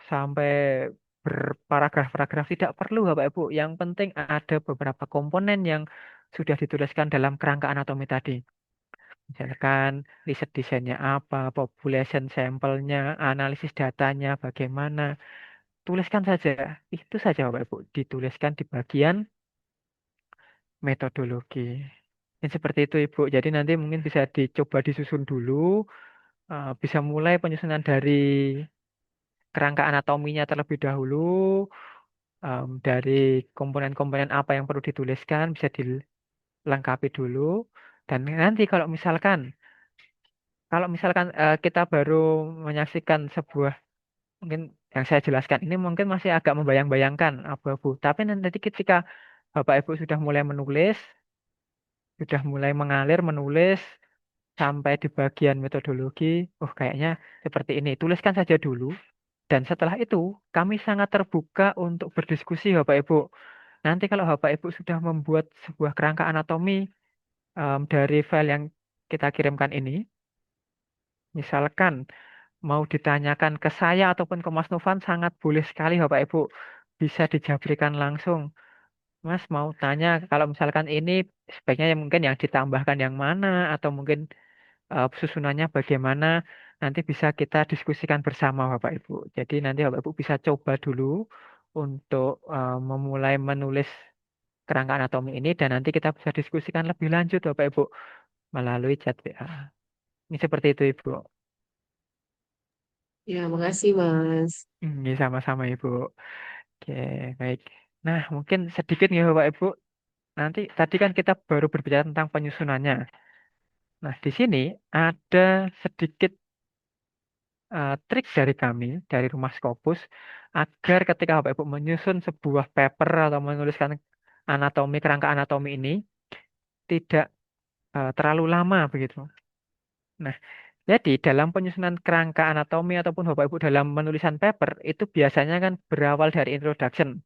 sampai berparagraf-paragraf tidak perlu Bapak Ibu. Yang penting ada beberapa komponen yang sudah dituliskan dalam kerangka anatomi tadi. Misalkan riset desainnya apa, population sampelnya, analisis datanya bagaimana. Tuliskan saja. Itu saja Bapak Ibu. Dituliskan di bagian metodologi. Dan seperti itu Ibu. Jadi nanti mungkin bisa dicoba disusun dulu. Bisa mulai penyusunan dari kerangka anatominya terlebih dahulu. Dari komponen-komponen apa yang perlu dituliskan bisa dilengkapi dulu. Dan nanti kalau misalkan kita baru menyaksikan sebuah, mungkin yang saya jelaskan ini mungkin masih agak membayang-bayangkan abu-abu. Tapi nanti ketika Bapak Ibu sudah mulai menulis, sudah mulai mengalir menulis sampai di bagian metodologi, oh kayaknya seperti ini. Tuliskan saja dulu. Dan setelah itu kami sangat terbuka untuk berdiskusi Bapak Ibu. Nanti kalau Bapak Ibu sudah membuat sebuah kerangka anatomi dari file yang kita kirimkan ini, misalkan mau ditanyakan ke saya ataupun ke Mas Novan sangat boleh sekali Bapak Ibu. Bisa dijabrikan langsung. Mas mau tanya kalau misalkan ini sebaiknya mungkin yang ditambahkan yang mana atau mungkin susunannya bagaimana nanti bisa kita diskusikan bersama Bapak Ibu. Jadi nanti Bapak Ibu bisa coba dulu untuk memulai menulis kerangka anatomi ini dan nanti kita bisa diskusikan lebih lanjut Bapak Ibu melalui chat WA. Ini seperti itu Ibu. Ya, makasih Mas. Ini sama-sama Ibu. Oke, baik. Nah, mungkin sedikit nih Bapak Ibu. Nanti tadi kan kita baru berbicara tentang penyusunannya. Nah, di sini ada sedikit trik dari kami, dari Rumah Scopus, agar ketika Bapak Ibu menyusun sebuah paper atau menuliskan kerangka anatomi ini, tidak terlalu lama begitu. Nah, jadi dalam penyusunan kerangka anatomi ataupun Bapak Ibu dalam menulisan paper itu biasanya kan berawal dari introduction.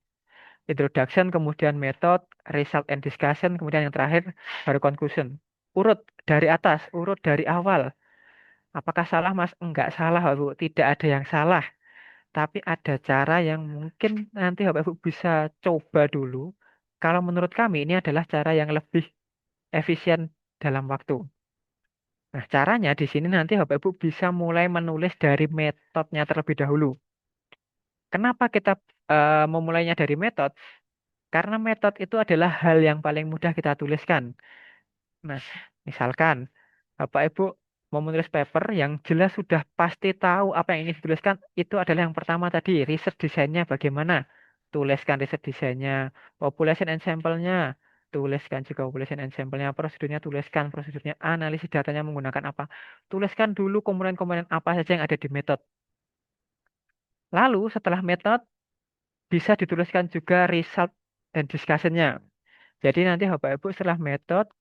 Introduction, kemudian method, result and discussion, kemudian yang terakhir baru conclusion. Urut dari atas, urut dari awal. Apakah salah, Mas? Enggak salah, Bapak Ibu. Tidak ada yang salah. Tapi ada cara yang mungkin nanti Bapak Ibu bisa coba dulu. Kalau menurut kami ini adalah cara yang lebih efisien dalam waktu. Nah, caranya di sini nanti Bapak Ibu bisa mulai menulis dari metodenya terlebih dahulu. Kenapa kita memulainya dari metode? Karena metode itu adalah hal yang paling mudah kita tuliskan. Nah, misalkan Bapak Ibu mau menulis paper yang jelas sudah pasti tahu apa yang ingin dituliskan, itu adalah yang pertama tadi, riset desainnya bagaimana. Tuliskan riset desainnya, population and sample-nya, tuliskan juga population and sample-nya, prosedurnya tuliskan, prosedurnya, analisis datanya menggunakan apa. Tuliskan dulu komponen-komponen apa saja yang ada di metode. Lalu setelah metode, bisa dituliskan juga result dan discussion-nya. Jadi nanti Bapak Ibu setelah metode,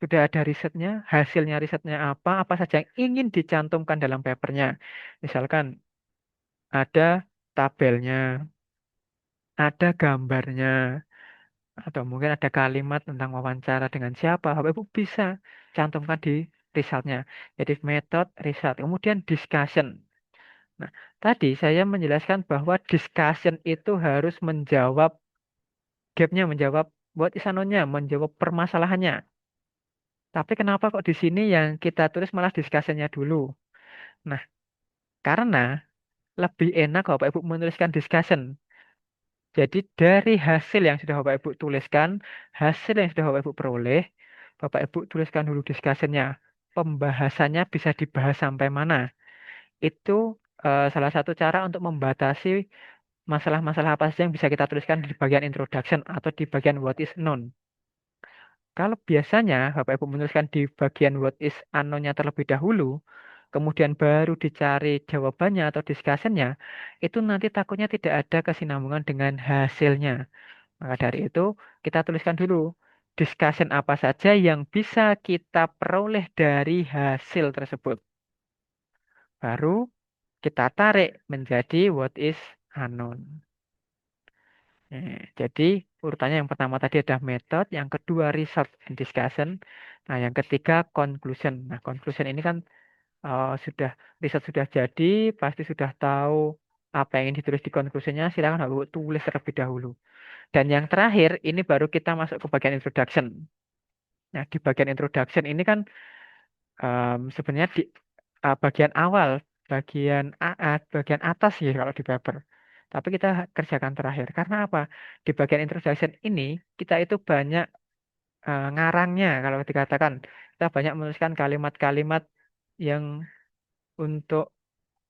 sudah ada risetnya, hasilnya risetnya apa saja yang ingin dicantumkan dalam papernya. Misalkan ada tabelnya, ada gambarnya, atau mungkin ada kalimat tentang wawancara dengan siapa. Bapak Ibu bisa cantumkan di resultnya. Jadi method, result. Kemudian discussion. Nah, tadi saya menjelaskan bahwa discussion itu harus menjawab gapnya, menjawab what is unknown-nya, menjawab permasalahannya. Tapi kenapa kok di sini yang kita tulis malah discussion-nya dulu? Nah, karena lebih enak Bapak Ibu menuliskan discussion. Jadi dari hasil yang sudah Bapak Ibu tuliskan, hasil yang sudah Bapak Ibu peroleh, Bapak Ibu tuliskan dulu discussion-nya. Pembahasannya bisa dibahas sampai mana. Itu salah satu cara untuk membatasi masalah-masalah apa saja yang bisa kita tuliskan di bagian introduction atau di bagian what is known. Kalau biasanya Bapak Ibu menuliskan di bagian what is unknown-nya terlebih dahulu, kemudian baru dicari jawabannya atau discussion-nya, itu nanti takutnya tidak ada kesinambungan dengan hasilnya. Maka dari itu, kita tuliskan dulu discussion apa saja yang bisa kita peroleh dari hasil tersebut. Baru kita tarik menjadi what is unknown. Jadi urutannya yang pertama tadi ada method, yang kedua result and discussion, nah yang ketiga conclusion. Nah conclusion ini kan sudah riset sudah jadi, pasti sudah tahu apa yang ingin ditulis di conclusionnya, silakan Bapak tulis terlebih dahulu. Dan yang terakhir ini baru kita masuk ke bagian introduction. Nah di bagian introduction ini kan sebenarnya di bagian awal, bagian atas ya kalau di paper. Tapi kita kerjakan terakhir. Karena apa? Di bagian introduction ini kita itu banyak ngarangnya kalau dikatakan. Kita banyak menuliskan kalimat-kalimat yang untuk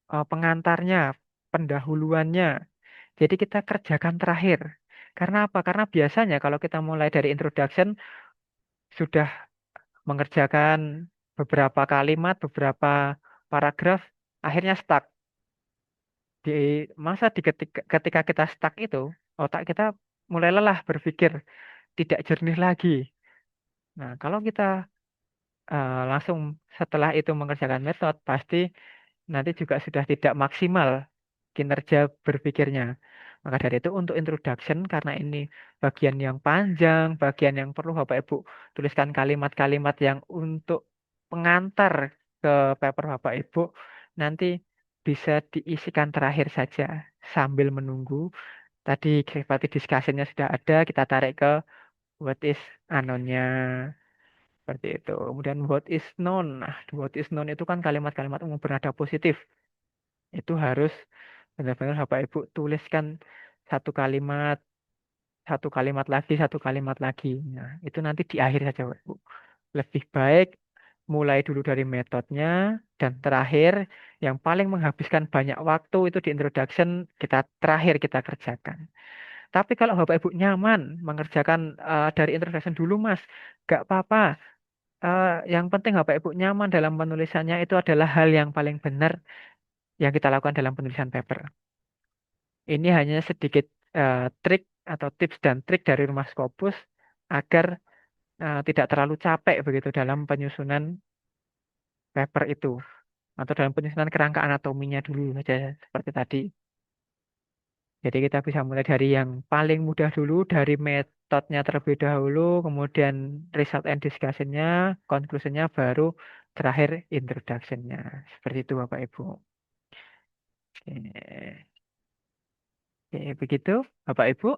pengantarnya, pendahuluannya. Jadi kita kerjakan terakhir. Karena apa? Karena biasanya kalau kita mulai dari introduction sudah mengerjakan beberapa kalimat, beberapa paragraf, akhirnya stuck. Di ketika kita stuck itu, otak kita mulai lelah berpikir, tidak jernih lagi. Nah, kalau kita langsung setelah itu mengerjakan metode, pasti nanti juga sudah tidak maksimal kinerja berpikirnya. Maka dari itu untuk introduction, karena ini bagian yang panjang, bagian yang perlu Bapak Ibu tuliskan kalimat-kalimat yang untuk pengantar ke paper Bapak Ibu, nanti bisa diisikan terakhir saja sambil menunggu. Tadi seperti discussion-nya sudah ada, kita tarik ke what is unknown-nya. Seperti itu. Kemudian what is known. Nah, what is known itu kan kalimat-kalimat umum bernada positif. Itu harus benar-benar Bapak Ibu tuliskan satu kalimat, satu kalimat lagi, satu kalimat lagi. Nah, itu nanti di akhir saja, Bapak Ibu. Lebih baik mulai dulu dari metodenya dan terakhir yang paling menghabiskan banyak waktu itu di introduction kita terakhir kita kerjakan. Tapi kalau Bapak Ibu nyaman mengerjakan dari introduction dulu, Mas, gak apa-apa. Yang penting Bapak Ibu nyaman dalam penulisannya itu adalah hal yang paling benar yang kita lakukan dalam penulisan paper. Ini hanya sedikit trik atau tips dan trik dari Rumah Scopus agar tidak terlalu capek begitu dalam penyusunan paper itu atau dalam penyusunan kerangka anatominya dulu saja seperti tadi. Jadi kita bisa mulai dari yang paling mudah dulu, dari metodenya terlebih dahulu, kemudian result and discussion-nya, conclusion-nya, baru terakhir introduction-nya. Seperti itu Bapak Ibu. Oke. Oke, begitu Bapak Ibu.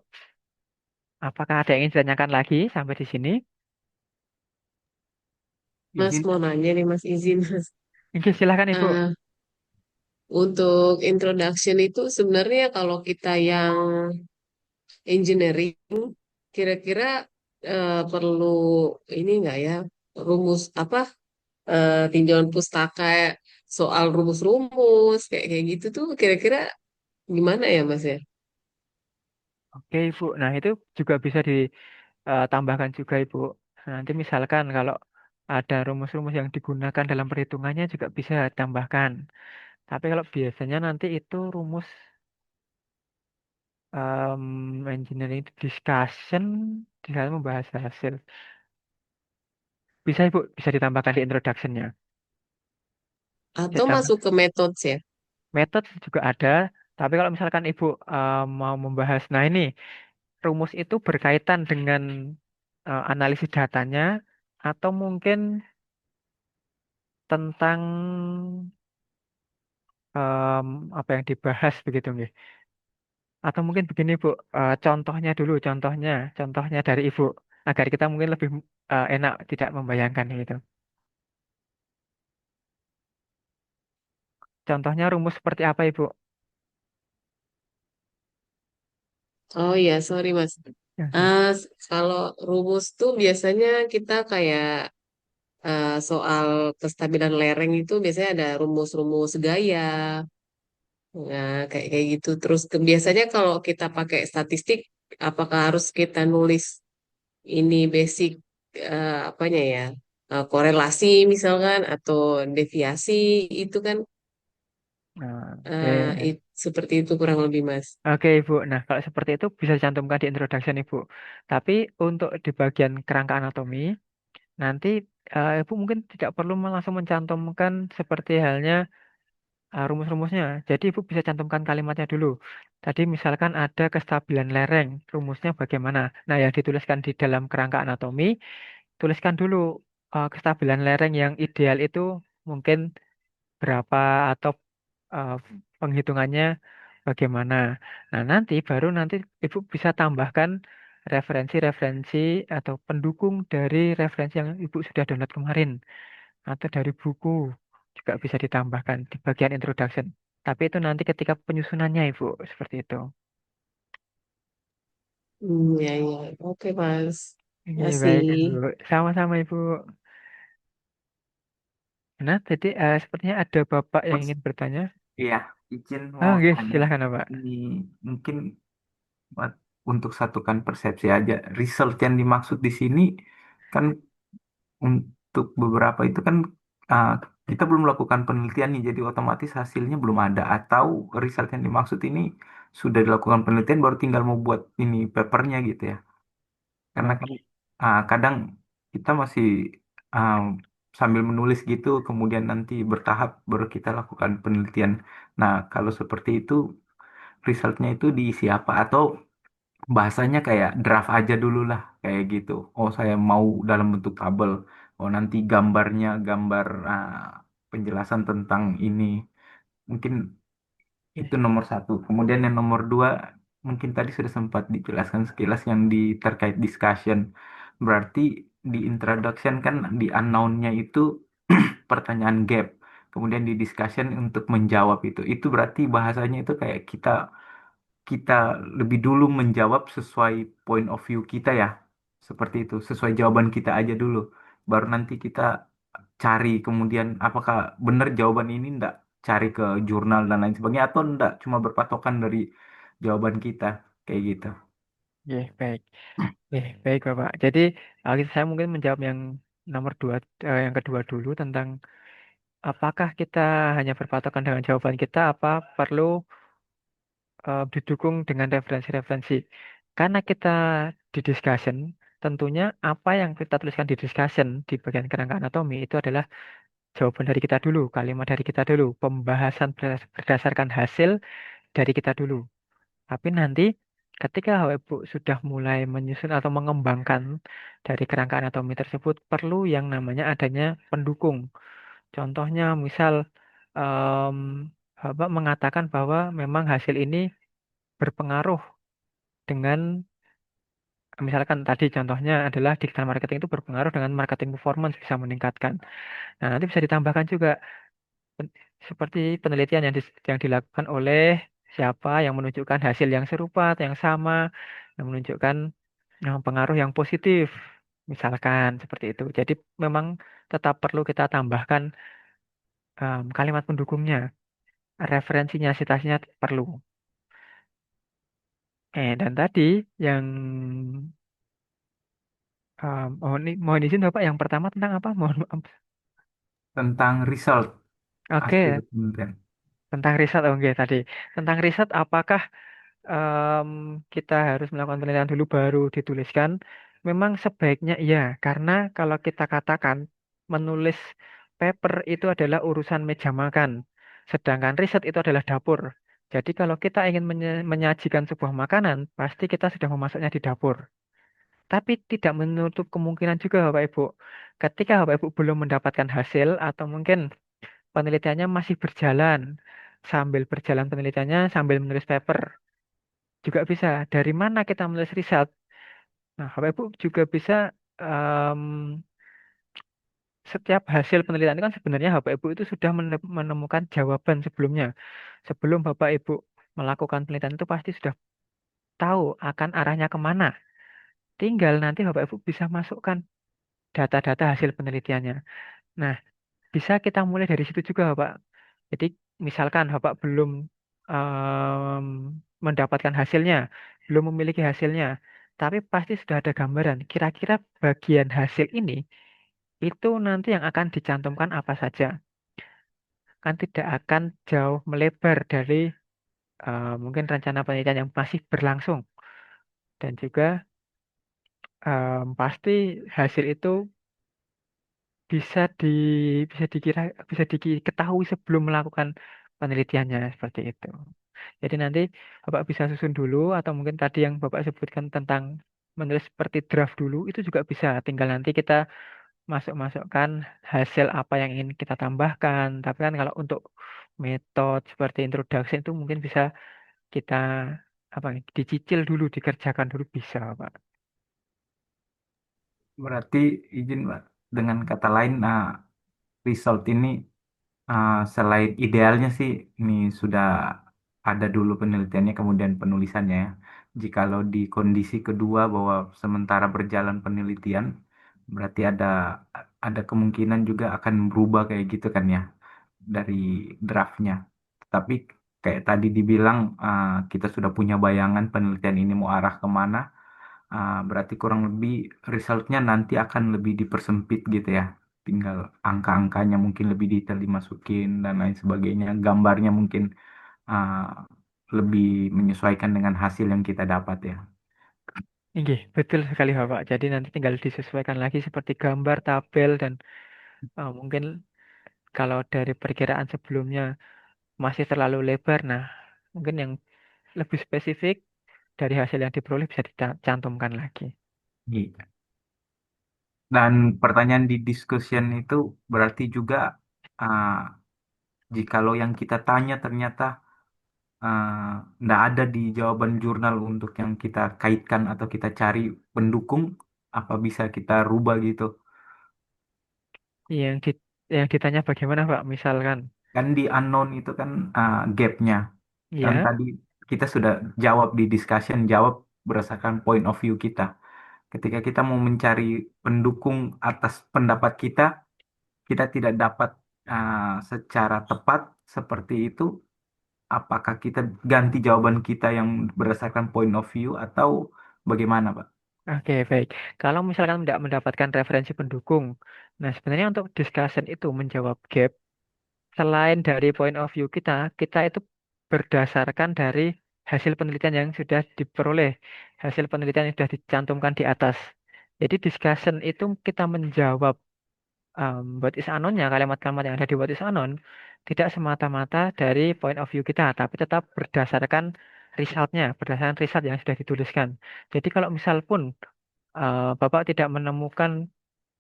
Apakah ada yang ingin ditanyakan lagi sampai di sini? Mas Izin. mau nanya nih Mas, izin Mas. Oke, silakan Ibu. Eh, untuk introduction itu sebenarnya kalau kita yang engineering, kira-kira perlu ini nggak ya, rumus apa, tinjauan pustaka soal rumus-rumus kayak kayak gitu tuh kira-kira gimana ya Mas ya? Oke Ibu. Nah itu juga bisa ditambahkan juga Ibu. Nanti misalkan kalau ada rumus-rumus yang digunakan dalam perhitungannya juga bisa tambahkan. Tapi kalau biasanya nanti itu rumus engineering discussion di dalam membahas hasil. Bisa Ibu, bisa ditambahkan di introduction-nya. Bisa Atau ditambah. masuk ke metode ya? Metode juga ada, tapi kalau misalkan Ibu mau membahas, nah ini rumus itu berkaitan dengan analisis datanya atau mungkin tentang apa yang dibahas begitu nggih. Atau mungkin begini Bu, contohnya dulu, contohnya dari Ibu agar kita mungkin lebih enak tidak membayangkan gitu. Contohnya rumus seperti apa Ibu? Oh iya, sorry Mas. Ya, ya. Kalau rumus tuh biasanya kita kayak soal kestabilan lereng itu biasanya ada rumus-rumus gaya, nah kayak kayak gitu. Terus biasanya kalau kita pakai statistik, apakah harus kita nulis ini basic apanya ya, korelasi misalkan atau deviasi itu kan Nah, oke. seperti itu kurang lebih Mas. Oke, Ibu. Nah, kalau seperti itu bisa dicantumkan di introduction, Ibu. Tapi untuk di bagian kerangka anatomi, nanti Ibu mungkin tidak perlu langsung mencantumkan seperti halnya rumus-rumusnya. Jadi Ibu bisa cantumkan kalimatnya dulu. Tadi misalkan ada kestabilan lereng, rumusnya bagaimana? Nah, yang dituliskan di dalam kerangka anatomi, tuliskan dulu kestabilan lereng yang ideal itu mungkin berapa atau eh, penghitungannya bagaimana. Nah, nanti Ibu bisa tambahkan referensi-referensi atau pendukung dari referensi yang Ibu sudah download kemarin atau dari buku juga bisa ditambahkan di bagian introduction. Tapi itu nanti ketika penyusunannya Ibu seperti itu. Ya, ya. Oke, Mas. Oke, Masih. baik Ibu. Sama-sama Ibu. Nah, tadi sepertinya ada Bapak yang Mas, ingin bertanya. iya, izin Oh, mau yes, tanya. silakan Pak. Ini mungkin buat- untuk satukan persepsi aja. Result yang dimaksud di sini kan untuk beberapa itu kan ah, kita belum melakukan penelitian nih, jadi otomatis hasilnya belum ada. Atau result yang dimaksud ini sudah dilakukan penelitian, baru tinggal mau buat ini papernya gitu ya. Karena kan Oke. kadang kita masih ah, sambil menulis gitu, kemudian nanti bertahap baru kita lakukan penelitian. Nah, kalau seperti itu, resultnya itu diisi apa? Atau bahasanya kayak draft aja dulu lah, kayak gitu. Oh, saya mau dalam bentuk tabel. Oh, nanti gambarnya gambar penjelasan tentang ini. Mungkin itu nomor satu. Kemudian yang nomor dua, mungkin tadi sudah sempat dijelaskan sekilas yang terkait discussion. Berarti di introduction kan di unknown-nya itu pertanyaan gap. Kemudian di discussion untuk menjawab itu. Itu berarti bahasanya itu kayak kita kita lebih dulu menjawab sesuai point of view kita ya. Seperti itu, sesuai jawaban kita aja dulu. Baru nanti kita cari kemudian apakah benar jawaban ini enggak, cari ke jurnal dan lain sebagainya atau enggak, cuma berpatokan dari jawaban kita kayak gitu. Oke, baik. Baik Bapak. Jadi saya mungkin menjawab yang nomor dua, yang kedua dulu tentang apakah kita hanya berpatokan dengan jawaban kita, apa perlu didukung dengan referensi-referensi. Karena kita di discussion, tentunya apa yang kita tuliskan di discussion di bagian kerangka anatomi itu adalah jawaban dari kita dulu, kalimat dari kita dulu, pembahasan berdasarkan hasil dari kita dulu. Tapi nanti ketika Bapak Ibu sudah mulai menyusun atau mengembangkan dari kerangka anatomi tersebut, perlu yang namanya adanya pendukung. Contohnya misal em, Bapak mengatakan bahwa memang hasil ini berpengaruh dengan, misalkan tadi contohnya adalah digital marketing itu berpengaruh dengan marketing performance bisa meningkatkan. Nah, nanti bisa ditambahkan juga pen- seperti penelitian yang dilakukan oleh siapa yang menunjukkan hasil yang serupa atau yang sama, yang menunjukkan pengaruh yang positif, misalkan seperti itu. Jadi memang tetap perlu kita tambahkan kalimat pendukungnya, referensinya, citasinya perlu. Dan tadi yang mohon izin Bapak, yang pertama tentang apa? Mohon maaf. Tentang result hasil Oke, penelitian. tentang riset, oke tadi. Tentang riset, apakah em, kita harus melakukan penelitian dulu baru dituliskan? Memang sebaiknya iya, karena kalau kita katakan menulis paper itu adalah urusan meja makan, sedangkan riset itu adalah dapur. Jadi kalau kita ingin menyajikan sebuah makanan, pasti kita sudah memasaknya di dapur. Tapi tidak menutup kemungkinan juga Bapak Ibu, ketika Bapak Ibu belum mendapatkan hasil atau mungkin penelitiannya masih berjalan, sambil berjalan penelitiannya sambil menulis paper juga bisa. Dari mana kita menulis riset? Nah, Bapak Ibu juga bisa em, setiap hasil penelitian itu kan sebenarnya Bapak Ibu itu sudah menemukan jawaban sebelumnya. Sebelum Bapak Ibu melakukan penelitian itu pasti sudah tahu akan arahnya kemana. Tinggal nanti Bapak Ibu bisa masukkan data-data hasil penelitiannya. Nah, bisa kita mulai dari situ juga, Bapak. Jadi, misalkan Bapak belum em, mendapatkan hasilnya, belum memiliki hasilnya, tapi pasti sudah ada gambaran. Kira-kira bagian hasil ini itu nanti yang akan dicantumkan apa saja. Kan tidak akan jauh melebar dari mungkin rencana penelitian yang masih berlangsung. Dan juga pasti hasil itu bisa di bisa dikira bisa diketahui sebelum melakukan penelitiannya seperti itu. Jadi nanti Bapak bisa susun dulu atau mungkin tadi yang Bapak sebutkan tentang menulis seperti draft dulu itu juga bisa. Tinggal nanti kita masukkan hasil apa yang ingin kita tambahkan. Tapi kan kalau untuk metode seperti introduction itu mungkin bisa kita apa dicicil dulu, dikerjakan dulu bisa, Pak. Berarti izin Pak, dengan kata lain, result ini selain idealnya sih ini sudah ada dulu penelitiannya kemudian penulisannya ya. Jikalau di kondisi kedua bahwa sementara berjalan penelitian, berarti ada kemungkinan juga akan berubah kayak gitu kan ya dari draftnya. Tapi kayak tadi dibilang kita sudah punya bayangan penelitian ini mau arah kemana. Berarti kurang lebih resultnya nanti akan lebih dipersempit gitu ya. Tinggal angka-angkanya mungkin lebih detail dimasukin dan lain sebagainya. Gambarnya mungkin ah, lebih menyesuaikan dengan hasil yang kita dapat ya. Iya, betul sekali Bapak. Jadi nanti tinggal disesuaikan lagi seperti gambar, tabel, dan mungkin kalau dari perkiraan sebelumnya masih terlalu lebar, nah mungkin yang lebih spesifik dari hasil yang diperoleh bisa dicantumkan lagi. Iya. Dan pertanyaan di discussion itu berarti juga ah, jikalau yang kita tanya ternyata nggak ada di jawaban jurnal untuk yang kita kaitkan atau kita cari pendukung, apa bisa kita rubah gitu? Yang yang ditanya bagaimana Pak? Misalkan, Kan di unknown itu kan gapnya. Kan ya, tadi kita sudah jawab di discussion, jawab berdasarkan point of view kita. Ketika kita mau mencari pendukung atas pendapat kita, kita tidak dapat secara tepat seperti itu. Apakah kita ganti jawaban kita yang berdasarkan point of view atau bagaimana, Pak? oke baik. Kalau misalkan tidak mendapatkan referensi pendukung, nah sebenarnya untuk discussion itu menjawab gap, selain dari point of view kita, kita itu berdasarkan dari hasil penelitian yang sudah diperoleh, hasil penelitian yang sudah dicantumkan di atas. Jadi discussion itu kita menjawab what is unknown-nya, kalimat-kalimat yang ada di what is unknown, tidak semata-mata dari point of view kita, tapi tetap berdasarkan result-nya, berdasarkan result yang sudah dituliskan. Jadi kalau misal pun Bapak tidak menemukan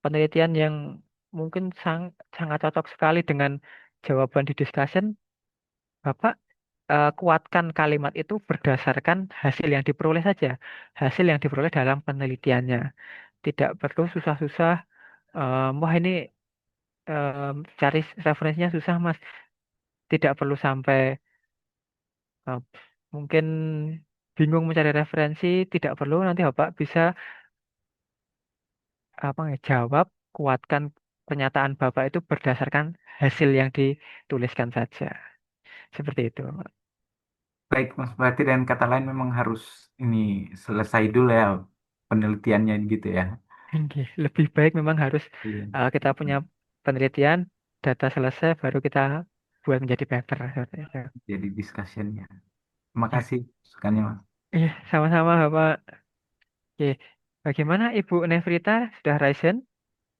penelitian yang mungkin sangat cocok sekali dengan jawaban di discussion, Bapak kuatkan kalimat itu berdasarkan hasil yang diperoleh saja, hasil yang diperoleh dalam penelitiannya. Tidak perlu susah-susah, wah ini cari referensinya susah Mas. Tidak perlu sampai eh, mungkin bingung mencari referensi, tidak perlu. Nanti Bapak bisa apa ya, jawab, kuatkan pernyataan Bapak itu berdasarkan hasil yang dituliskan saja. Seperti itu. Baik, Mas. Berarti dengan kata lain memang harus ini selesai dulu ya penelitiannya gitu ya. Oke, lebih baik memang harus Iya. kita punya penelitian, data selesai, baru kita buat menjadi paper. Seperti itu. Jadi discussionnya. Terima Ya, kasih sukanya, Mas. iya, sama-sama Bapak. Oke, bagaimana Ibu Nevrita sudah risen?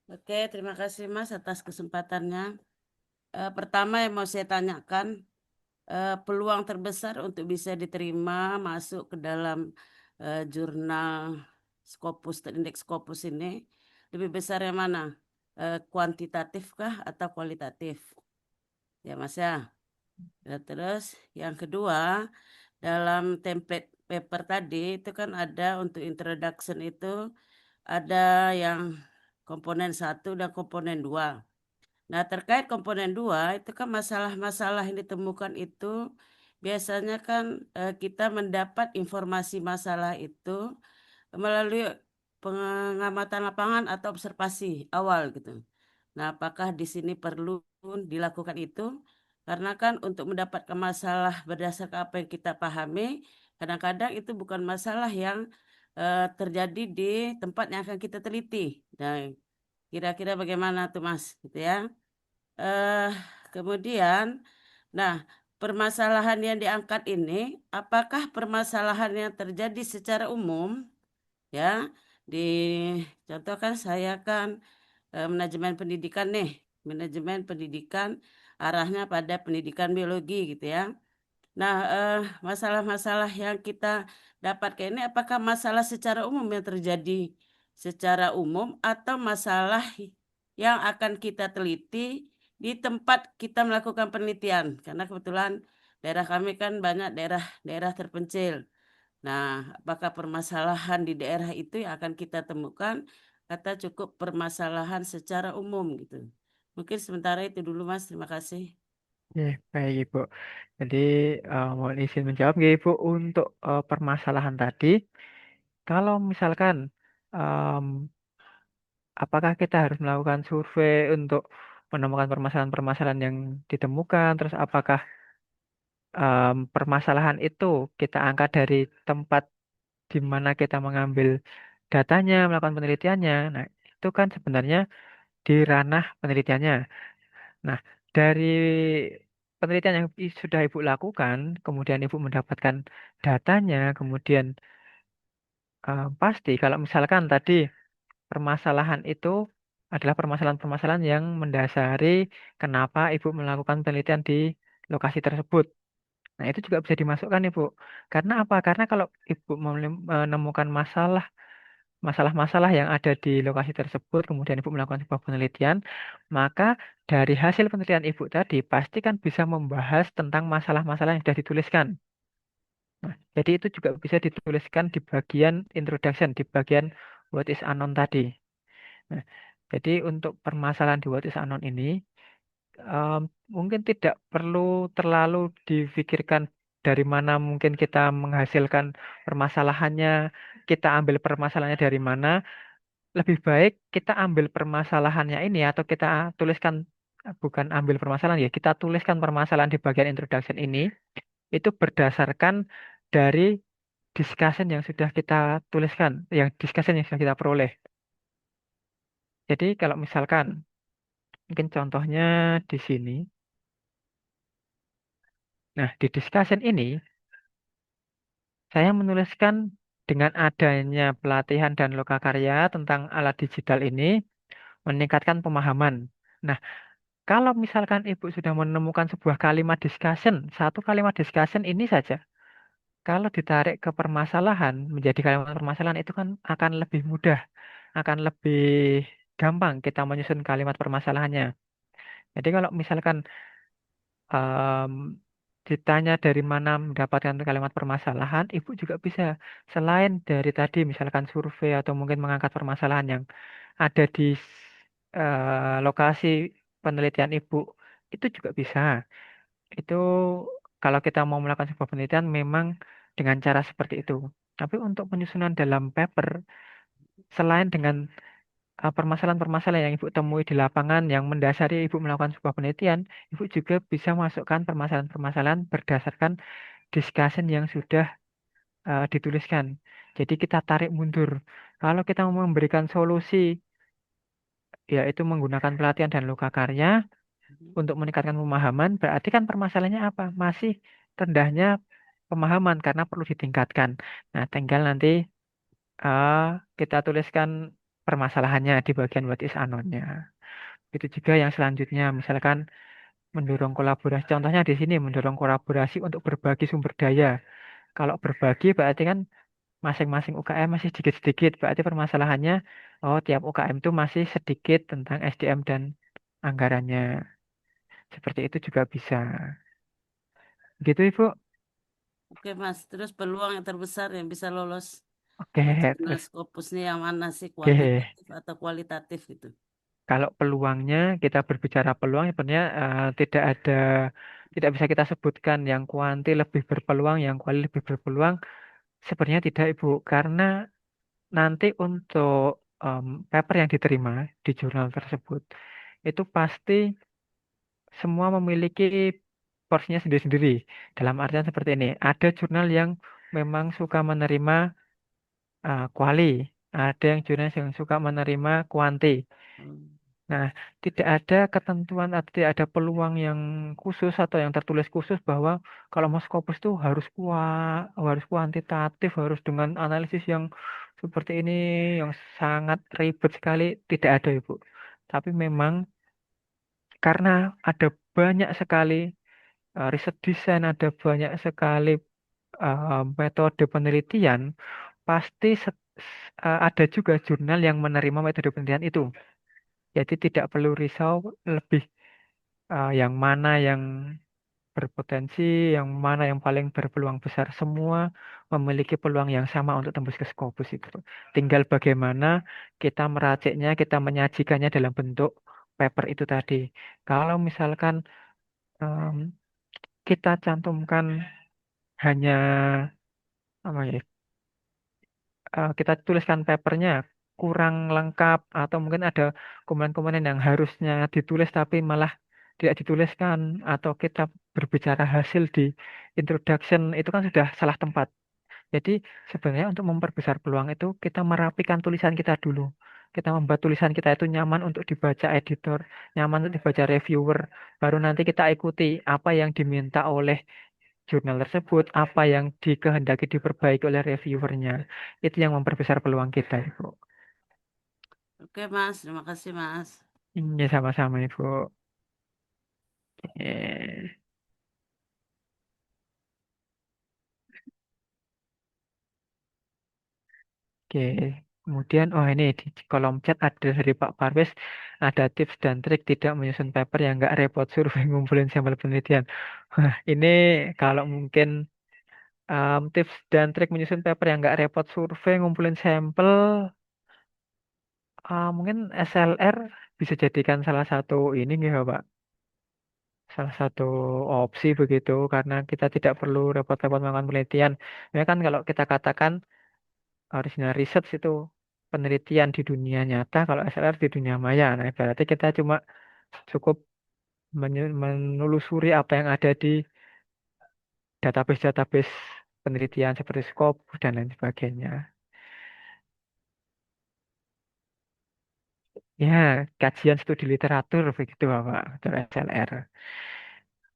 Oke, terima kasih Mas atas kesempatannya. Pertama yang mau saya tanyakan, peluang terbesar untuk bisa diterima masuk ke dalam jurnal Scopus, indeks Scopus ini, lebih besar yang mana? Kuantitatif kah atau kualitatif? Ya Mas ya. Ya, terus yang kedua, dalam template paper tadi itu kan ada untuk introduction itu ada yang komponen 1 dan komponen 2. Nah, terkait komponen 2 itu kan masalah-masalah yang ditemukan itu biasanya kan kita mendapat informasi masalah itu melalui pengamatan lapangan atau observasi awal gitu. Nah, apakah di sini perlu dilakukan itu? Karena kan untuk mendapatkan masalah berdasarkan apa yang kita pahami, kadang-kadang itu bukan masalah yang terjadi di tempat yang akan kita teliti. Nah, kira-kira bagaimana tuh Mas? Gitu ya. Eh, kemudian, nah, permasalahan yang diangkat ini, apakah permasalahan yang terjadi secara umum, ya? Di contohkan saya kan manajemen pendidikan nih, manajemen pendidikan arahnya pada pendidikan biologi gitu ya. Nah, masalah-masalah yang kita dapatkan ini apakah masalah secara umum yang terjadi secara umum atau masalah yang akan kita teliti di tempat kita melakukan penelitian? Karena kebetulan daerah kami kan banyak daerah-daerah terpencil. Nah, apakah permasalahan di daerah itu yang akan kita temukan atau cukup permasalahan secara umum gitu? Mungkin sementara itu dulu Mas, terima kasih. Ya, baik Ibu. Jadi mohon izin menjawab ya Ibu untuk permasalahan tadi. Kalau misalkan em, apakah kita harus melakukan survei untuk menemukan permasalahan-permasalahan yang ditemukan, terus apakah permasalahan itu kita angkat dari tempat di mana kita mengambil datanya, melakukan penelitiannya. Nah, itu kan sebenarnya di ranah penelitiannya. Nah, dari penelitian yang sudah Ibu lakukan, kemudian Ibu mendapatkan datanya, kemudian pasti kalau misalkan tadi permasalahan itu adalah permasalahan-permasalahan yang mendasari kenapa Ibu melakukan penelitian di lokasi tersebut. Nah, itu juga bisa dimasukkan, Ibu. Karena apa? Karena kalau Ibu menemukan masalah-masalah yang ada di lokasi tersebut, kemudian Ibu melakukan sebuah penelitian, maka dari hasil penelitian Ibu tadi pasti kan bisa membahas tentang masalah-masalah yang sudah dituliskan. Nah, jadi itu juga bisa dituliskan di bagian introduction, di bagian what is unknown tadi. Nah, jadi untuk permasalahan di what is unknown ini, em, mungkin tidak perlu terlalu difikirkan dari mana mungkin kita menghasilkan permasalahannya, kita ambil permasalahannya dari mana. Lebih baik kita ambil permasalahannya ini atau kita tuliskan, bukan ambil permasalahan ya, kita tuliskan permasalahan di bagian introduction ini itu berdasarkan dari discussion yang sudah kita tuliskan, yang discussion yang sudah kita peroleh. Jadi kalau misalkan mungkin contohnya di sini, nah di discussion ini saya menuliskan dengan adanya pelatihan dan lokakarya tentang alat digital ini, meningkatkan pemahaman. Nah, kalau misalkan Ibu sudah menemukan sebuah kalimat discussion, satu kalimat discussion ini saja, kalau ditarik ke permasalahan, menjadi kalimat permasalahan itu kan akan lebih mudah, akan lebih gampang kita menyusun kalimat permasalahannya. Jadi kalau misalkan em, ditanya dari mana mendapatkan kalimat permasalahan, Ibu juga bisa selain dari tadi misalkan survei atau mungkin mengangkat permasalahan yang ada di lokasi penelitian Ibu, itu juga bisa. Itu kalau kita mau melakukan sebuah penelitian memang dengan cara seperti itu. Tapi untuk penyusunan dalam paper, selain dengan permasalahan-permasalahan yang Ibu temui di lapangan yang mendasari Ibu melakukan sebuah penelitian, Ibu juga bisa masukkan permasalahan-permasalahan berdasarkan discussion yang sudah dituliskan. Jadi kita tarik mundur. Kalau kita mau memberikan solusi, yaitu menggunakan pelatihan dan loka karya untuk meningkatkan pemahaman, berarti kan permasalahannya apa? Masih rendahnya pemahaman karena perlu ditingkatkan. Nah, tinggal nanti uh, kita tuliskan permasalahannya di bagian what is unknown-nya. Itu juga yang selanjutnya, misalkan mendorong kolaborasi. Contohnya di sini mendorong kolaborasi untuk berbagi sumber daya. Kalau berbagi berarti kan masing-masing UKM masih sedikit-sedikit. Berarti permasalahannya, oh tiap UKM itu masih sedikit tentang SDM dan anggarannya. Seperti itu juga bisa. Gitu Ibu. Oke Mas, terus peluang yang terbesar yang bisa lolos Oke, jurnal terus Scopus ini yang mana sih, oke. kuantitatif atau kualitatif gitu? Kalau peluangnya kita berbicara peluang sebenarnya tidak bisa kita sebutkan yang kuanti lebih berpeluang, yang kuali lebih berpeluang. Sebenarnya tidak Ibu, karena nanti untuk paper yang diterima di jurnal tersebut itu pasti semua memiliki porsinya sendiri-sendiri. Dalam artian seperti ini, ada jurnal yang memang suka menerima kuali, ada yang jurnal yang suka menerima kuanti. Hmm. Nah, tidak ada ketentuan atau tidak ada peluang yang khusus atau yang tertulis khusus bahwa kalau mau Scopus itu harus kuantitatif, harus dengan analisis yang seperti ini, yang sangat ribet sekali. Tidak ada, Ibu. Tapi memang karena ada banyak sekali riset desain, ada banyak sekali metode penelitian, pasti ada juga jurnal yang menerima metode penelitian itu. Jadi tidak perlu risau lebih yang mana yang berpotensi, yang mana yang paling berpeluang besar. Semua memiliki peluang yang sama untuk tembus ke Scopus itu. Tinggal bagaimana kita meraciknya, kita menyajikannya dalam bentuk paper itu tadi. Kalau misalkan em, kita cantumkan hanya apa ya, kita tuliskan papernya kurang lengkap atau mungkin ada komponen-komponen yang harusnya ditulis tapi malah tidak dituliskan atau kita berbicara hasil di introduction itu kan sudah salah tempat. Jadi sebenarnya untuk memperbesar peluang itu kita merapikan tulisan kita dulu. Kita membuat tulisan kita itu nyaman untuk dibaca editor, nyaman untuk dibaca reviewer. Baru nanti kita ikuti apa yang diminta oleh jurnal tersebut, apa yang dikehendaki diperbaiki oleh reviewernya. Itu yang memperbesar peluang kita, Ibu. Oke Mas, terima kasih Mas. Ini sama-sama, Ibu. Oke. Oke. Kemudian, oh ini di kolom chat ada dari Pak Parwes, ada tips dan trik tidak menyusun paper yang nggak repot survei ngumpulin sampel penelitian. Wah, ini kalau mungkin tips dan trik menyusun paper yang nggak repot survei ngumpulin sampel, mungkin SLR bisa jadikan salah satu ini nggih, Pak. Salah satu opsi begitu karena kita tidak perlu repot-repot melakukan penelitian. Ya kan kalau kita katakan original research itu penelitian di dunia nyata, kalau SLR di dunia maya. Nah, berarti kita cuma cukup menelusuri apa yang ada di database-database penelitian seperti Scopus dan lain sebagainya. Ya, kajian studi literatur begitu Bapak, untuk SLR.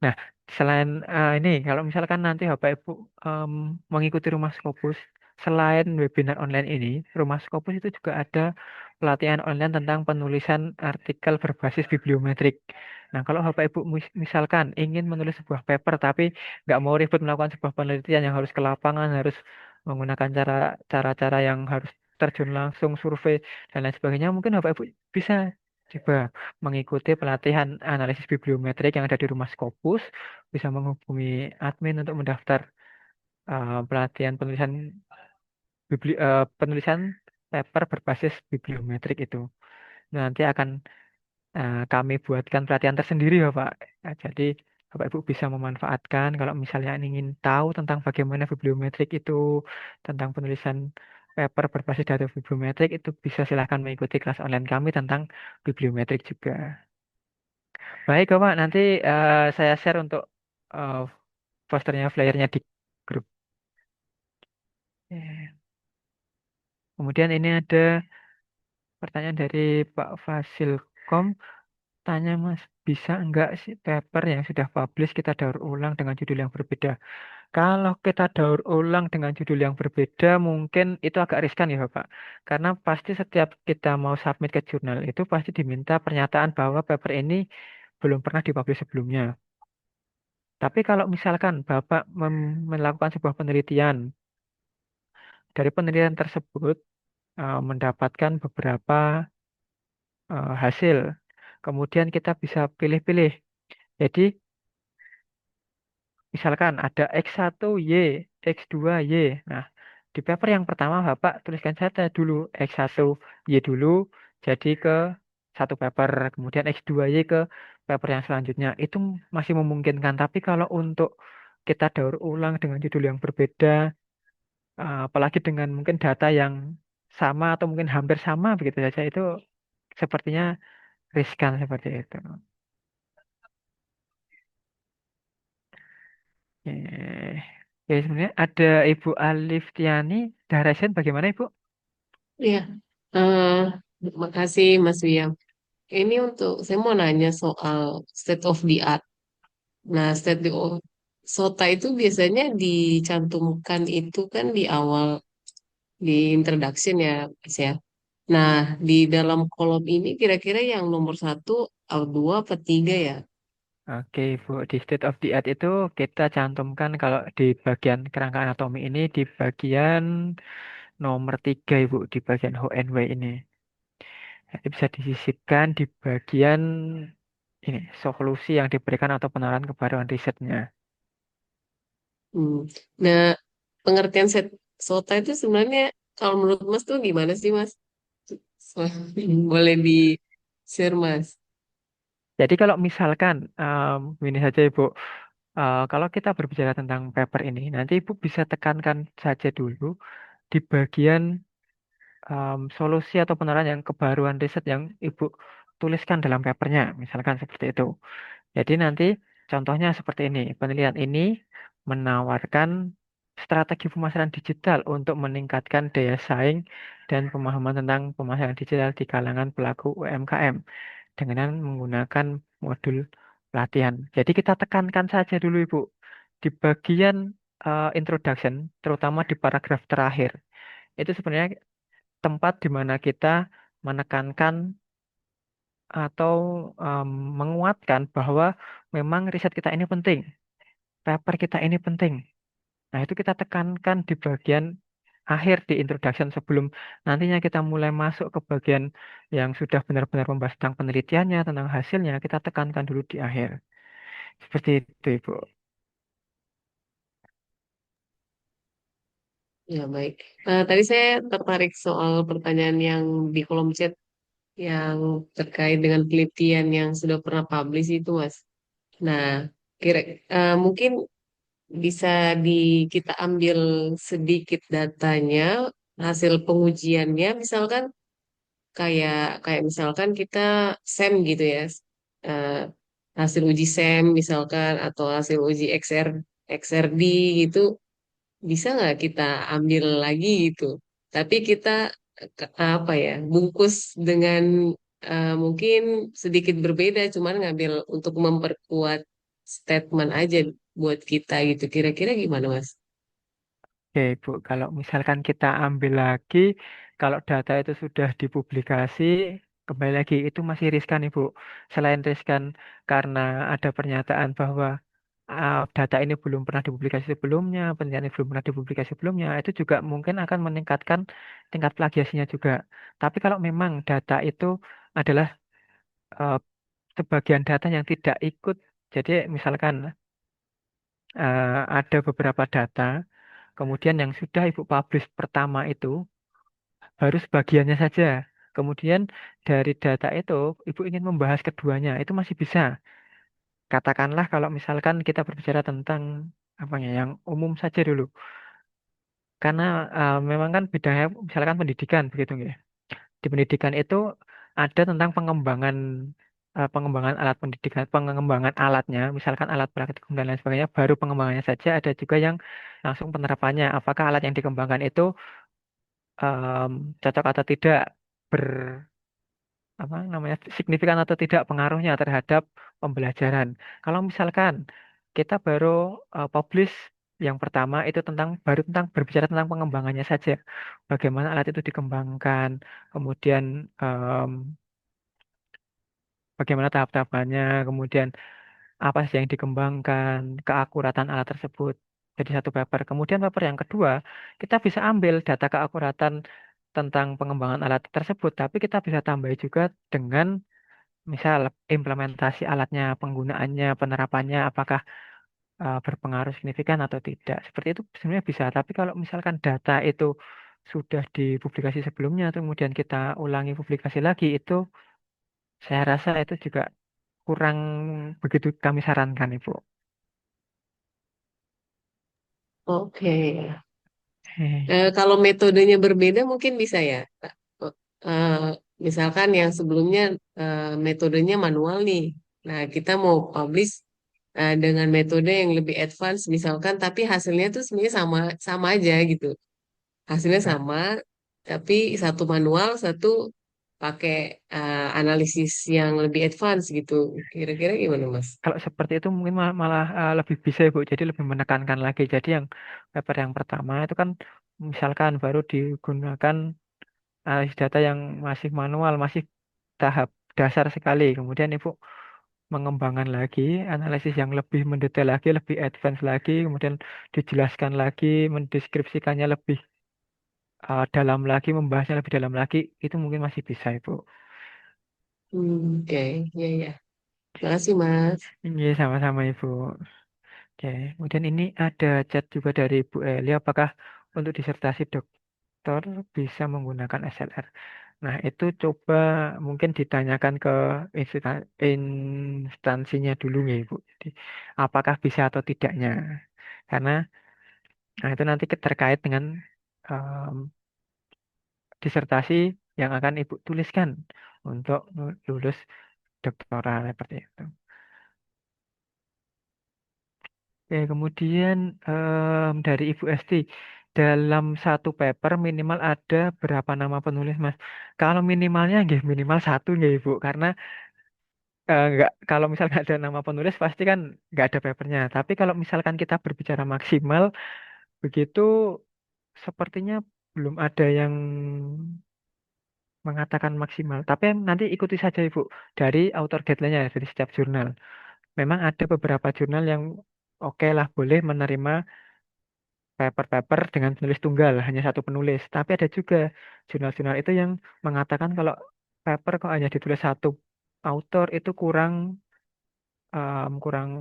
Nah, selain ini, kalau misalkan nanti Bapak Ibu mengikuti Rumah Scopus, selain webinar online ini, Rumah Scopus itu juga ada pelatihan online tentang penulisan artikel berbasis bibliometrik. Nah, kalau Bapak Ibu misalkan ingin menulis sebuah paper tapi nggak mau ribet melakukan sebuah penelitian yang harus ke lapangan, harus menggunakan cara-cara yang harus terjun langsung, survei, dan lain sebagainya, mungkin Bapak Ibu bisa coba mengikuti pelatihan analisis bibliometrik yang ada di Rumah Scopus, bisa menghubungi admin untuk mendaftar pelatihan penulisan paper berbasis bibliometrik itu. Nanti akan kami buatkan pelatihan tersendiri ya Pak. Jadi Bapak Ibu bisa memanfaatkan kalau misalnya ingin tahu tentang bagaimana bibliometrik itu, tentang penulisan paper berbasis data bibliometrik itu bisa silahkan mengikuti kelas online kami tentang bibliometrik juga. Baik Bapak, nanti saya share untuk eh, posternya, flyernya di grup. Kemudian ini ada pertanyaan dari Pak Fasilkom. Tanya Mas, bisa enggak sih paper yang sudah publish kita daur ulang dengan judul yang berbeda? Kalau kita daur ulang dengan judul yang berbeda, mungkin itu agak riskan ya Bapak. Karena pasti setiap kita mau submit ke jurnal itu pasti diminta pernyataan bahwa paper ini belum pernah dipublish sebelumnya. Tapi kalau misalkan Bapak melakukan sebuah penelitian, dari penelitian tersebut mendapatkan beberapa hasil, kemudian kita bisa pilih-pilih. Jadi misalkan ada X1Y, X2Y. Nah, di paper yang pertama Bapak tuliskan saja dulu X1Y dulu jadi ke satu paper, kemudian X2Y ke paper yang selanjutnya. Itu masih memungkinkan, tapi kalau untuk kita daur ulang dengan judul yang berbeda, apalagi dengan mungkin data yang sama atau mungkin hampir sama begitu saja, itu sepertinya riskan seperti itu. Oke. Ya, sebenarnya ada Ibu Alif Tiani Darasen, bagaimana Ibu? Ya, terima kasih Mas Wiam. Ini untuk saya mau nanya soal state of the art. Nah, state of SOTA itu biasanya dicantumkan itu kan di awal di introduction ya, Mas ya. Nah, di dalam kolom ini kira-kira yang nomor satu, atau dua, apa tiga ya? Oke Ibu, di state of the art itu kita cantumkan kalau di bagian kerangka anatomi ini di bagian nomor 3 Ibu, di bagian HNW ini. Jadi bisa disisipkan di bagian ini, solusi yang diberikan atau penawaran kebaruan risetnya. Hmm. Nah, pengertian SOTA itu sebenarnya kalau menurut Mas tuh gimana sih Mas? So- Boleh di-share Mas. Jadi kalau misalkan ini saja Ibu, kalau kita berbicara tentang paper ini, nanti Ibu bisa tekankan saja dulu di bagian solusi atau penawaran yang kebaruan riset yang Ibu tuliskan dalam papernya, misalkan seperti itu. Jadi nanti contohnya seperti ini, penelitian ini menawarkan strategi pemasaran digital untuk meningkatkan daya saing dan pemahaman tentang pemasaran digital di kalangan pelaku UMKM dengan menggunakan modul pelatihan. Jadi kita tekankan saja dulu Ibu di bagian introduction, terutama di paragraf terakhir. Itu sebenarnya tempat di mana kita menekankan atau em, menguatkan bahwa memang riset kita ini penting, paper kita ini penting. Nah, itu kita tekankan di bagian akhir di introduction sebelum nantinya kita mulai masuk ke bagian yang sudah benar-benar membahas tentang penelitiannya, tentang hasilnya, kita tekankan dulu di akhir. Seperti itu, Ibu. Ya, baik. Tadi saya tertarik soal pertanyaan yang di kolom chat yang terkait dengan penelitian yang sudah pernah publish itu, Mas. Nah, kira mungkin bisa kita ambil sedikit datanya, hasil pengujiannya, misalkan kayak kayak misalkan kita SEM gitu ya, eh, hasil uji SEM misalkan atau hasil uji XRD gitu, bisa nggak kita ambil lagi gitu? Tapi kita apa ya, bungkus dengan mungkin sedikit berbeda, cuman ngambil untuk memperkuat statement aja buat kita gitu. Kira-kira gimana, Mas? Oke, Bu. Kalau misalkan kita ambil lagi, kalau data itu sudah dipublikasi, kembali lagi itu masih riskan, Ibu. Selain riskan karena ada pernyataan bahwa data ini belum pernah dipublikasi sebelumnya, penelitian ini belum pernah dipublikasi sebelumnya, itu juga mungkin akan meningkatkan tingkat plagiasinya juga. Tapi kalau memang data itu adalah eh, sebagian data yang tidak ikut, jadi misalkan ada beberapa data, kemudian yang sudah Ibu publish pertama itu baru sebagiannya saja. Kemudian dari data itu Ibu ingin membahas keduanya, itu masih bisa. Katakanlah kalau misalkan kita berbicara tentang apa ya, yang umum saja dulu. Karena memang kan bidangnya misalkan pendidikan begitu ya. Di pendidikan itu ada tentang pengembangan alat pendidikan, pengembangan alatnya, misalkan alat praktikum dan lain sebagainya, baru pengembangannya saja. Ada juga yang langsung penerapannya. Apakah alat yang dikembangkan itu em, cocok atau tidak, ber apa namanya, signifikan atau tidak pengaruhnya terhadap pembelajaran. Kalau misalkan kita baru publish yang pertama itu baru tentang berbicara tentang pengembangannya saja, bagaimana alat itu dikembangkan, kemudian em, bagaimana tahap-tahapannya, kemudian apa sih yang dikembangkan, keakuratan alat tersebut. Jadi satu paper. Kemudian paper yang kedua, kita bisa ambil data keakuratan tentang pengembangan alat tersebut, tapi kita bisa tambah juga dengan misal implementasi alatnya, penggunaannya, penerapannya, apakah berpengaruh signifikan atau tidak. Seperti itu sebenarnya bisa. Tapi kalau misalkan data itu sudah dipublikasi sebelumnya, kemudian kita ulangi publikasi lagi, itu saya rasa itu juga kurang begitu kami sarankan, Ibu. Oke. Eh, Kalau metodenya berbeda mungkin bisa ya. Eh, Misalkan yang sebelumnya metodenya manual nih. Nah, kita mau publish dengan metode yang lebih advance misalkan, tapi hasilnya tuh sebenarnya sama sama aja gitu. Hasilnya Nah, sama, tapi satu manual, satu pakai analisis yang lebih advance gitu. Kira-kira gimana, Mas? kalau seperti itu mungkin malah lebih bisa, Ibu. Jadi lebih menekankan lagi. Jadi yang paper yang pertama itu kan misalkan baru digunakan analisis data yang masih manual, masih tahap dasar sekali. Kemudian Ibu mengembangkan lagi, analisis yang lebih mendetail lagi, lebih advance lagi, kemudian dijelaskan lagi, mendeskripsikannya lebih dalam lagi, membahasnya lebih dalam lagi, itu mungkin masih bisa, Ibu. Oke, ya ya. Makasih, Mas. Iya, sama-sama, Ibu. Oke, kemudian ini ada chat juga dari Bu Eli, apakah untuk disertasi dokter bisa menggunakan SLR? Nah, itu coba mungkin ditanyakan ke instansinya dulu ya, Ibu. Jadi, apakah bisa atau tidaknya? Karena nah, itu nanti terkait dengan em, disertasi yang akan Ibu tuliskan untuk lulus doktoral seperti itu. Oke, kemudian dari Ibu Esti, dalam satu paper minimal ada berapa nama penulis, Mas? Kalau minimalnya nggih minimal satu nggih, Ibu, karena nggak, kalau misalnya nggak ada nama penulis pasti kan nggak ada papernya. Tapi kalau misalkan kita berbicara maksimal, begitu sepertinya belum ada yang mengatakan maksimal. Tapi nanti ikuti saja Ibu dari author guideline-nya dari setiap jurnal. Memang ada beberapa jurnal yang oke lah boleh menerima paper-paper dengan penulis tunggal, hanya satu penulis. Tapi ada juga jurnal-jurnal itu yang mengatakan kalau paper kok hanya ditulis satu author itu kurang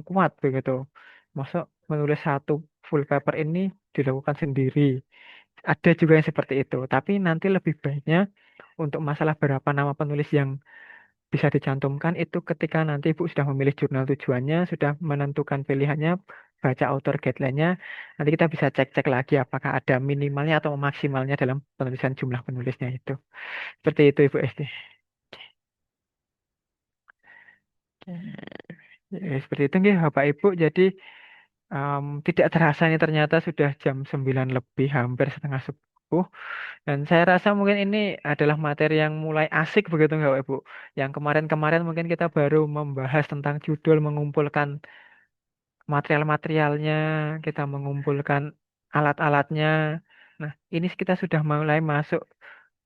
kuat begitu. Masuk menulis satu full paper ini dilakukan sendiri. Ada juga yang seperti itu. Tapi nanti lebih baiknya untuk masalah berapa nama penulis yang bisa dicantumkan itu ketika nanti Ibu sudah memilih jurnal tujuannya, sudah menentukan pilihannya, baca author guideline-nya, nanti kita bisa cek-cek lagi apakah ada minimalnya atau maksimalnya dalam penulisan jumlah penulisnya itu. Seperti itu Ibu Esti. Ya, seperti itu nggih Bapak Ibu. Jadi tidak terasa ini ternyata sudah jam 9 lebih, hampir setengah 10. Dan saya rasa mungkin ini adalah materi yang mulai asik begitu nggak Bapak Ibu. Yang kemarin-kemarin mungkin kita baru membahas tentang judul, mengumpulkan material-materialnya, kita mengumpulkan alat-alatnya. Nah, ini kita sudah mulai masuk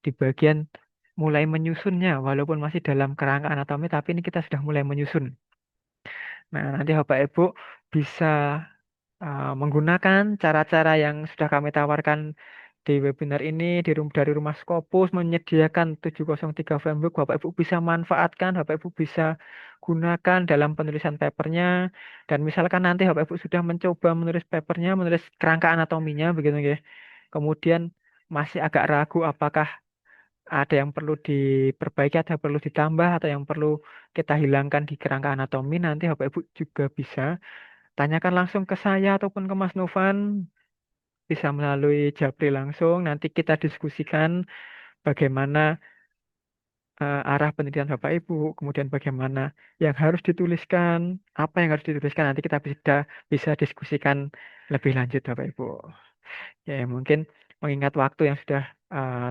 di bagian mulai menyusunnya, walaupun masih dalam kerangka anatomi, tapi ini kita sudah mulai menyusun. Nah, nanti Bapak Ibu bisa menggunakan cara-cara yang sudah kami tawarkan di webinar ini dari Rumah Scopus menyediakan 703 framework. Bapak Ibu bisa manfaatkan, Bapak Ibu bisa gunakan dalam penulisan papernya. Dan misalkan nanti Bapak Ibu sudah mencoba menulis papernya, menulis kerangka anatominya begitu ya. Kemudian masih agak ragu apakah ada yang perlu diperbaiki, ada yang perlu ditambah, atau yang perlu kita hilangkan di kerangka anatomi, nanti Bapak Ibu juga bisa tanyakan langsung ke saya ataupun ke Mas Novan, bisa melalui Japri langsung. Nanti kita diskusikan bagaimana arah penelitian Bapak Ibu, kemudian bagaimana yang harus dituliskan, apa yang harus dituliskan, nanti kita bisa diskusikan lebih lanjut Bapak Ibu. Ya, mungkin mengingat waktu yang sudah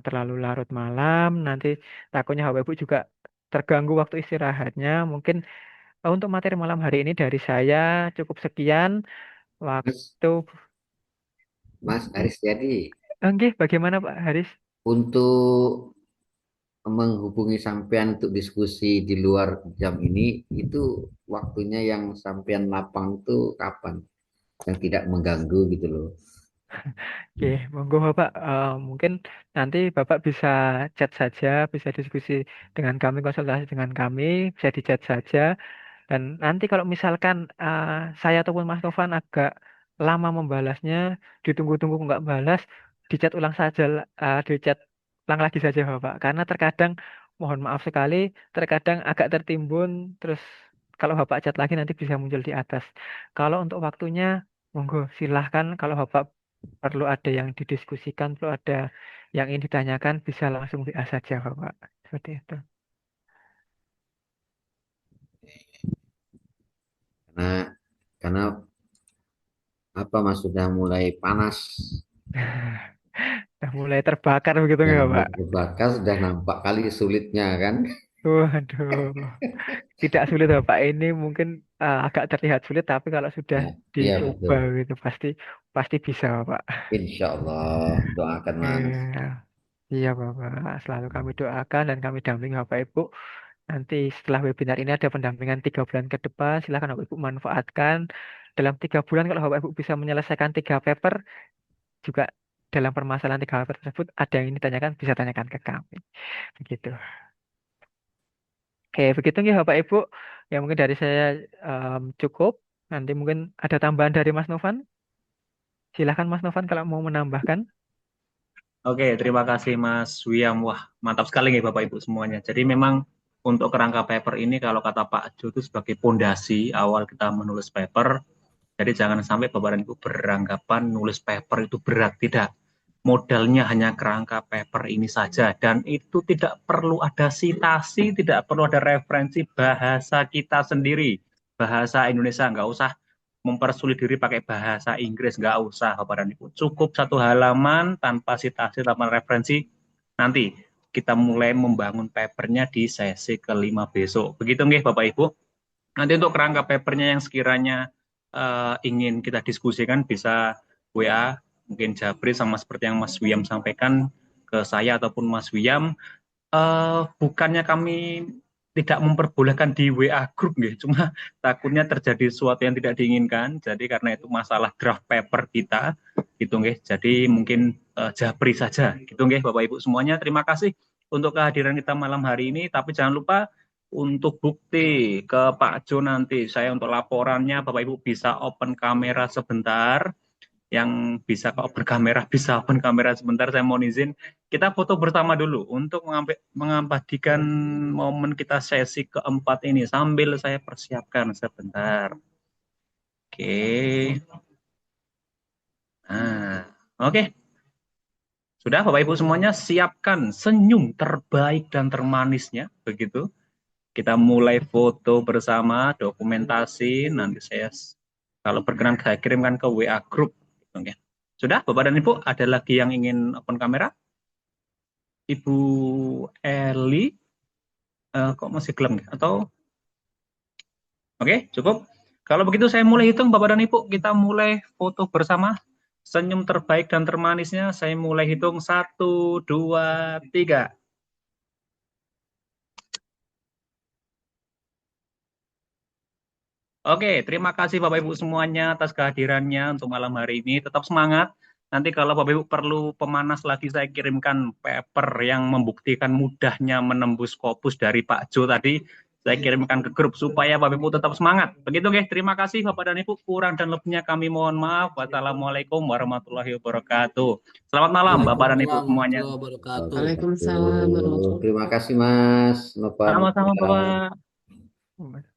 terlalu larut malam, nanti takutnya Bapak Ibu juga terganggu waktu istirahatnya. Mungkin untuk materi malam hari ini dari saya cukup sekian Mas, waktu. Mas Haris, jadi Oke, bagaimana Pak Haris? untuk menghubungi sampean untuk diskusi di luar jam ini, itu waktunya yang sampean lapang tuh kapan? Yang tidak mengganggu gitu loh. Oke, monggo Bapak. Mungkin nanti Bapak bisa chat saja, bisa diskusi dengan kami, konsultasi dengan kami, bisa di chat saja. Dan nanti kalau misalkan saya ataupun Mas Tovan agak lama membalasnya, ditunggu-tunggu nggak balas, dicat ulang saja, dicat ulang lagi saja Bapak. Karena terkadang, mohon maaf sekali, terkadang agak tertimbun, terus kalau Bapak chat lagi nanti bisa muncul di atas. Kalau untuk waktunya, monggo silahkan. Kalau Bapak perlu ada yang didiskusikan, perlu ada yang ingin ditanyakan, bisa langsung WA saja Bapak. Seperti itu. Karena apa Mas sudah mulai panas, Udah mulai terbakar begitu sudah nggak mulai Pak? terbakar, sudah nampak kali sulitnya kan? Waduh, tidak sulit Bapak. Ini mungkin agak terlihat sulit, tapi kalau sudah Ya, iya dicoba betul. gitu pasti pasti bisa Bapak. Insya Allah doakan Mas. Iya, iya Bapak. Selalu kami doakan dan kami dampingi Bapak Ibu. Nanti setelah webinar ini ada pendampingan 3 bulan ke depan. Silakan Bapak Ibu manfaatkan. Dalam 3 bulan kalau Bapak Ibu bisa menyelesaikan 3 paper, juga dalam permasalahan 3 paper tersebut ada yang ini ditanyakan, bisa tanyakan ke kami. Begitu. Oke, begitu ya Bapak Ibu. Ya mungkin dari saya cukup. Nanti mungkin ada tambahan dari Mas Novan. Silakan Mas Novan kalau mau menambahkan. Oke, terima kasih Mas Wiam. Wah, mantap sekali nih Bapak Ibu semuanya. Jadi memang untuk kerangka paper ini kalau kata Pak Jo itu sebagai pondasi awal kita menulis paper. Jadi jangan sampai Bapak dan Ibu beranggapan nulis paper itu berat. Tidak. Modalnya hanya kerangka paper ini saja. Dan itu tidak perlu ada citasi, tidak perlu ada referensi bahasa kita sendiri. Bahasa Indonesia, nggak usah mempersulit diri pakai bahasa Inggris, nggak usah Bapak dan Ibu. Cukup 1 halaman tanpa citasi, tanpa referensi. Nanti kita mulai membangun papernya di sesi ke-5 besok. Begitu nggih Bapak Ibu. Nanti untuk kerangka papernya yang sekiranya ingin kita diskusikan bisa WA, mungkin Jabri sama seperti yang Mas Wiam sampaikan ke saya ataupun Mas Wiam. Bukannya kami tidak memperbolehkan di WA group nggih, cuma takutnya terjadi sesuatu yang tidak diinginkan. Jadi karena itu masalah draft paper kita gitu nggih. Jadi mungkin Jabri saja gitu nggih Bapak Ibu semuanya. Terima kasih untuk kehadiran kita malam hari ini, tapi jangan lupa untuk bukti ke Pak Jo nanti saya untuk laporannya Bapak Ibu bisa open kamera sebentar. Yang bisa open kamera sebentar, saya mohon izin kita foto bersama dulu untuk mengabadikan momen kita sesi keempat ini sambil saya persiapkan sebentar. Oke. Nah, oke. Sudah Bapak Ibu semuanya siapkan senyum terbaik dan termanisnya begitu. Kita mulai foto bersama, dokumentasi, nanti saya kalau berkenan saya kirimkan ke WA group. Oke. Sudah Bapak dan Ibu, ada lagi yang ingin open kamera? Ibu Eli, kok masih gelem? Atau oke, cukup. Kalau begitu saya mulai hitung Bapak dan Ibu, kita mulai foto bersama. senyum terbaik dan termanisnya. Saya mulai hitung 1, 2, 3. Oke, terima kasih Bapak Ibu semuanya atas kehadirannya untuk malam hari ini. Tetap semangat. Nanti kalau Bapak Ibu perlu pemanas lagi, saya kirimkan paper yang membuktikan mudahnya menembus Scopus dari Pak Jo tadi. Saya kirimkan ke grup supaya Bapak Ibu tetap semangat. Begitu, guys. Terima kasih Bapak dan Ibu. Kurang dan lebihnya kami mohon maaf. Wassalamualaikum warahmatullahi wabarakatuh. Selamat malam Bapak dan Ibu Waalaikumsalam semuanya. warahmatullahi wabarakatuh. Waalaikumsalam warahmatullahi Terima kasih Mas Novan. Sama-sama Bye. Bapak.